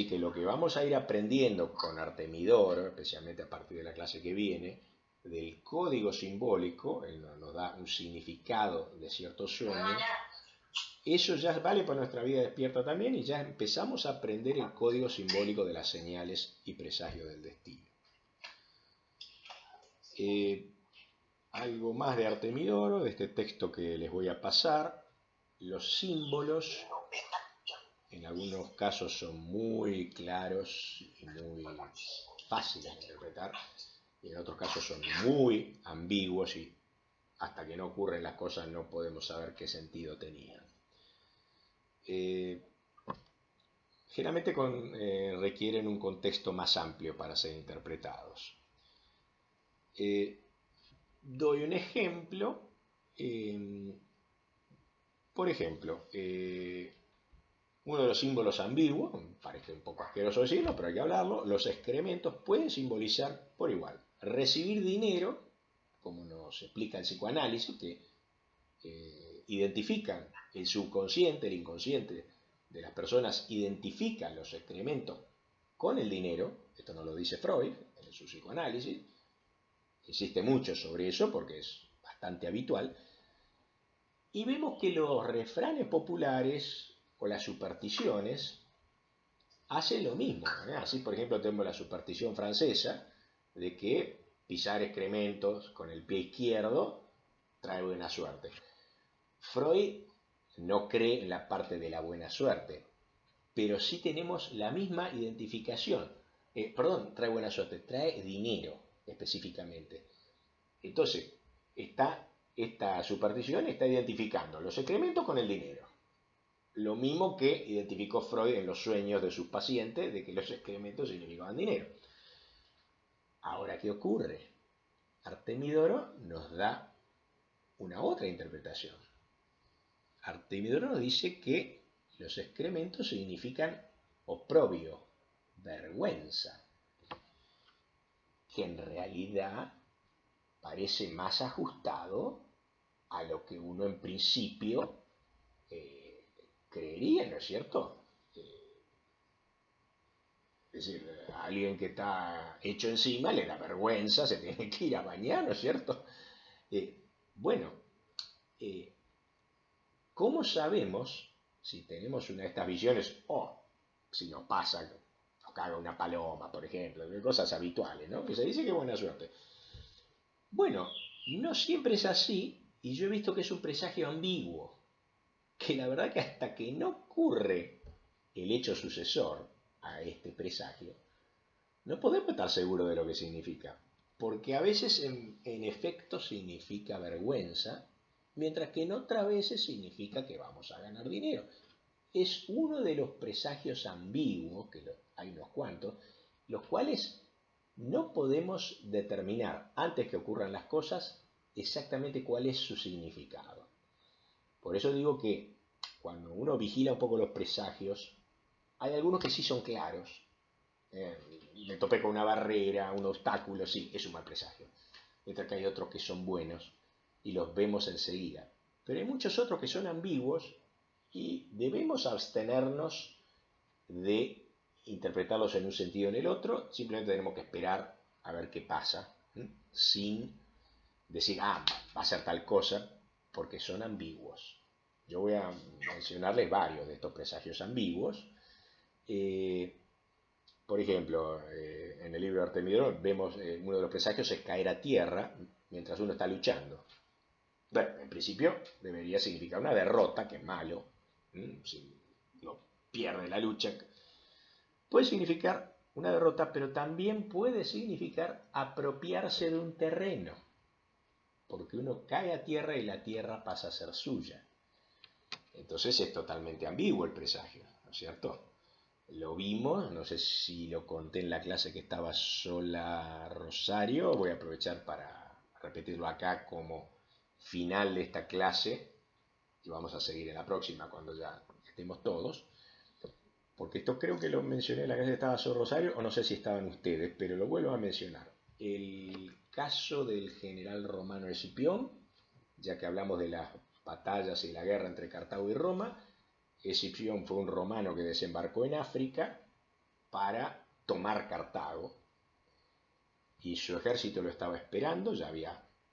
que lo que vamos a ir aprendiendo con Artemidoro, especialmente a partir de la clase que viene, del código simbólico, él nos da un significado de ciertos sueños, eso ya vale para nuestra vida despierta también, y ya empezamos a aprender el código simbólico de las señales y presagios del destino. Algo más de Artemidoro, de este texto que les voy a pasar. Los símbolos en algunos casos son muy claros y muy fáciles de interpretar, y en otros casos son muy ambiguos y hasta que no ocurren las cosas no podemos saber qué sentido tenían. Generalmente requieren un contexto más amplio para ser interpretados. Doy un ejemplo. Por ejemplo, uno de los símbolos ambiguos, parece un poco asqueroso decirlo, pero hay que hablarlo, los excrementos pueden simbolizar por igual recibir dinero, como nos explica el psicoanálisis, que identifican el subconsciente, el inconsciente de las personas, identifican los excrementos con el dinero. Esto nos lo dice Freud en su psicoanálisis, insiste mucho sobre eso porque es bastante habitual, y vemos que los refranes populares o las supersticiones hacen lo mismo, ¿eh? Así, por ejemplo, tenemos la superstición francesa de que pisar excrementos con el pie izquierdo trae buena suerte. Freud no cree en la parte de la buena suerte, pero sí tenemos la misma identificación. Trae buena suerte, trae dinero específicamente. Entonces, esta superstición está identificando los excrementos con el dinero. Lo mismo que identificó Freud en los sueños de sus pacientes, de que los excrementos significaban dinero. Ahora, ¿qué ocurre? Artemidoro nos da una otra interpretación. Artemidoro nos dice que los excrementos significan oprobio, vergüenza, que en realidad parece más ajustado a lo que uno en principio creería, ¿no es cierto? Es decir, a alguien que está hecho encima le da vergüenza, se tiene que ir a bañar, ¿no es cierto? Bueno, ¿cómo sabemos si tenemos una de estas visiones o si nos pasa, nos caga una paloma, por ejemplo, cosas habituales, ¿no? Que se dice que es buena suerte. Bueno, no siempre es así, y yo he visto que es un presagio ambiguo, que la verdad que hasta que no ocurre el hecho sucesor a este presagio, no podemos estar seguros de lo que significa, porque a veces en efecto significa vergüenza, mientras que en otras veces significa que vamos a ganar dinero. Es uno de los presagios ambiguos, que hay unos cuantos, los cuales no podemos determinar antes que ocurran las cosas exactamente cuál es su significado. Por eso digo que cuando uno vigila un poco los presagios, hay algunos que sí son claros. Me topé con una barrera, un obstáculo, sí, es un mal presagio. Mientras que hay otros que son buenos y los vemos enseguida. Pero hay muchos otros que son ambiguos y debemos abstenernos de interpretarlos en un sentido o en el otro, simplemente tenemos que esperar a ver qué pasa, sin decir, va a ser tal cosa, porque son ambiguos. Yo voy a mencionarles varios de estos presagios ambiguos. Por ejemplo, en el libro de Artemidoro vemos uno de los presagios es caer a tierra mientras uno está luchando. Bueno, en principio debería significar una derrota, que es malo. Si uno pierde la lucha, puede significar una derrota, pero también puede significar apropiarse de un terreno, porque uno cae a tierra y la tierra pasa a ser suya. Entonces es totalmente ambiguo el presagio, ¿no es cierto? Lo vimos, no sé si lo conté en la clase que estaba sola Rosario, voy a aprovechar para repetirlo acá como final de esta clase, y vamos a seguir en la próxima cuando ya estemos todos, porque esto creo que lo mencioné en la clase que estaba sola Rosario, o no sé si estaban ustedes, pero lo vuelvo a mencionar. El caso del general romano Escipión, ya que hablamos de las batallas y la guerra entre Cartago y Roma, Escipión fue un romano que desembarcó en África para tomar Cartago y su ejército lo estaba esperando,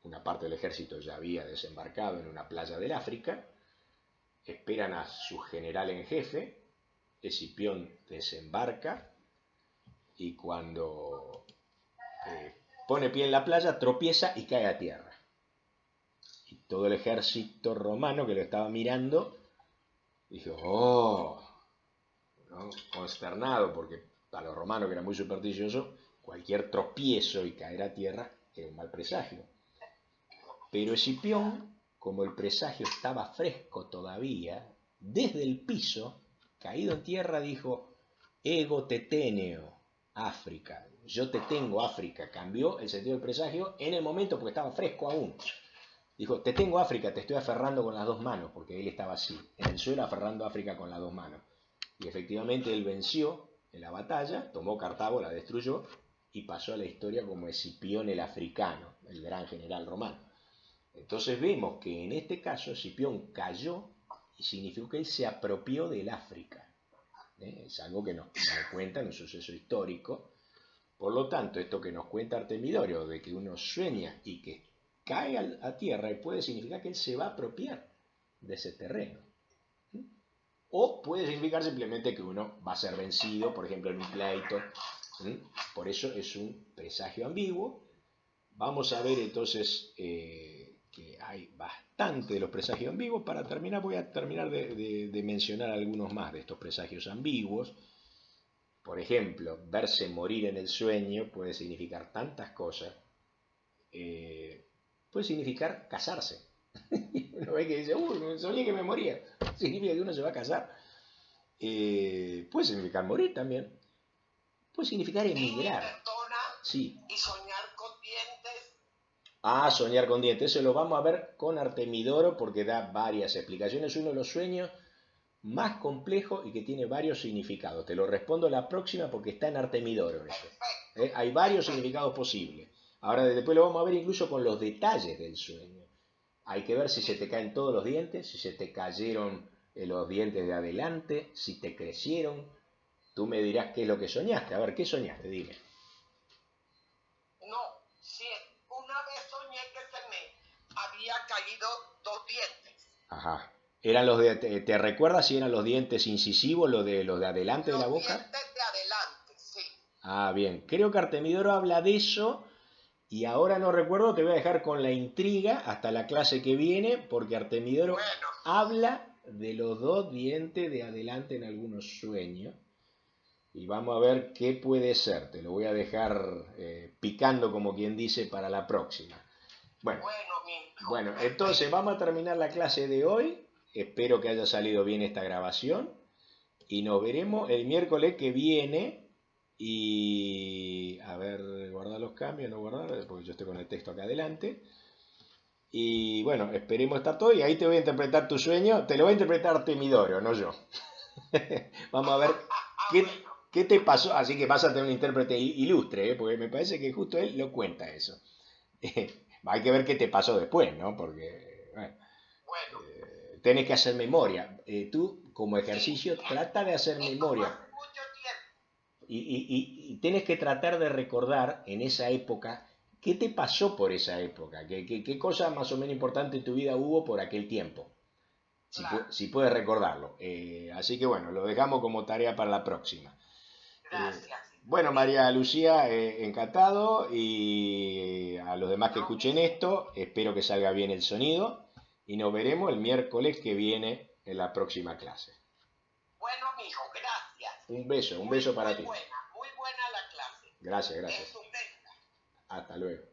una parte del ejército ya había desembarcado en una playa del África, esperan a su general en jefe, Escipión desembarca y cuando pone pie en la playa tropieza y cae a tierra. Y todo el ejército romano que lo estaba mirando dijo, ¿no? Consternado, porque para los romanos, que era muy supersticioso, cualquier tropiezo y caer a tierra era un mal presagio. Pero Escipión, como el presagio estaba fresco todavía, desde el piso, caído en tierra, dijo, ego te teneo, África, yo te tengo, África. Cambió el sentido del presagio en el momento porque estaba fresco aún. Dijo, te tengo, África, te estoy aferrando con las dos manos, porque él estaba así, en el suelo aferrando a África con las dos manos. Y efectivamente él venció en la batalla, tomó Cartago, la destruyó, y pasó a la historia como Escipión el africano, el gran general romano. Entonces vemos que en este caso Escipión cayó y significó que él se apropió del África. Es algo que nos cuenta en un suceso histórico. Por lo tanto, esto que nos cuenta Artemidorio, de que uno sueña y que cae a tierra, puede significar que él se va a apropiar de ese terreno. O puede significar simplemente que uno va a ser vencido, por ejemplo, en un pleito. Por eso es un presagio ambiguo. Vamos a ver entonces que hay bastante de los presagios ambiguos. Para terminar, voy a terminar de mencionar algunos más de estos presagios ambiguos. Por ejemplo, verse morir en el sueño puede significar tantas cosas. Puede significar casarse. Uno ve que dice, soñé que me moría. Significa que uno se va a casar. Puede significar morir también. Puede significar emigrar. Sí. Y soñar con dientes. Soñar con dientes. Eso lo vamos a ver con Artemidoro porque da varias explicaciones. Uno de los sueños más complejos y que tiene varios significados. Te lo respondo la próxima porque está en Artemidoro. Hay varios significados posibles. Ahora después lo vamos a ver incluso con los detalles del sueño. Hay que ver si se te caen todos los dientes, si se te cayeron los dientes de adelante, si te crecieron. Tú me dirás qué es lo que soñaste. A ver, ¿qué soñaste? Dime. No, sí, una vez soñé que se me había caído 2 dientes. Ajá. ¿Eran los te recuerdas si eran los dientes incisivos, los de adelante de la boca? Los dientes de adelante, sí. Bien. Creo que Artemidoro habla de eso y ahora no recuerdo, te voy a dejar con la intriga hasta la clase que viene porque Artemidoro habla de los 2 dientes de adelante en algunos sueños. Y vamos a ver qué puede ser. Te lo voy a dejar picando, como quien dice, para la próxima. Bueno, entonces vamos a terminar la clase de hoy. Espero que haya salido bien esta grabación. Y nos veremos el miércoles que viene. Y a ver, guardar los cambios, no guardar, porque yo estoy con el texto acá adelante. Y bueno, esperemos estar todo. Y ahí te voy a interpretar tu sueño. Te lo va a interpretar Artemidoro, no yo. Vamos a ver qué te pasó. Así que vas a tener un intérprete ilustre, porque me parece que justo él lo cuenta eso. Hay que ver qué te pasó después, ¿no? Porque, bueno. tenés que hacer memoria. Tú, como ejercicio, Sí, trata de hacer y como memoria. hace mucho tiempo. Y tienes que tratar de recordar en esa época qué te pasó por esa época, qué cosa más o menos importante en tu vida hubo por aquel tiempo, Claro, si puedes recordarlo. Así que bueno, lo dejamos como tarea para la próxima. Eh, gracias. bueno, Sí, María Lucía, encantado y a los demás que lo escuchen mismo. esto, espero que salga bien el sonido y nos veremos el miércoles que viene en la próxima clase. Bueno, mijo, gracias. Un beso para ti. Muy buena la clase. Gracias, gracias. Estupenda. Hasta luego.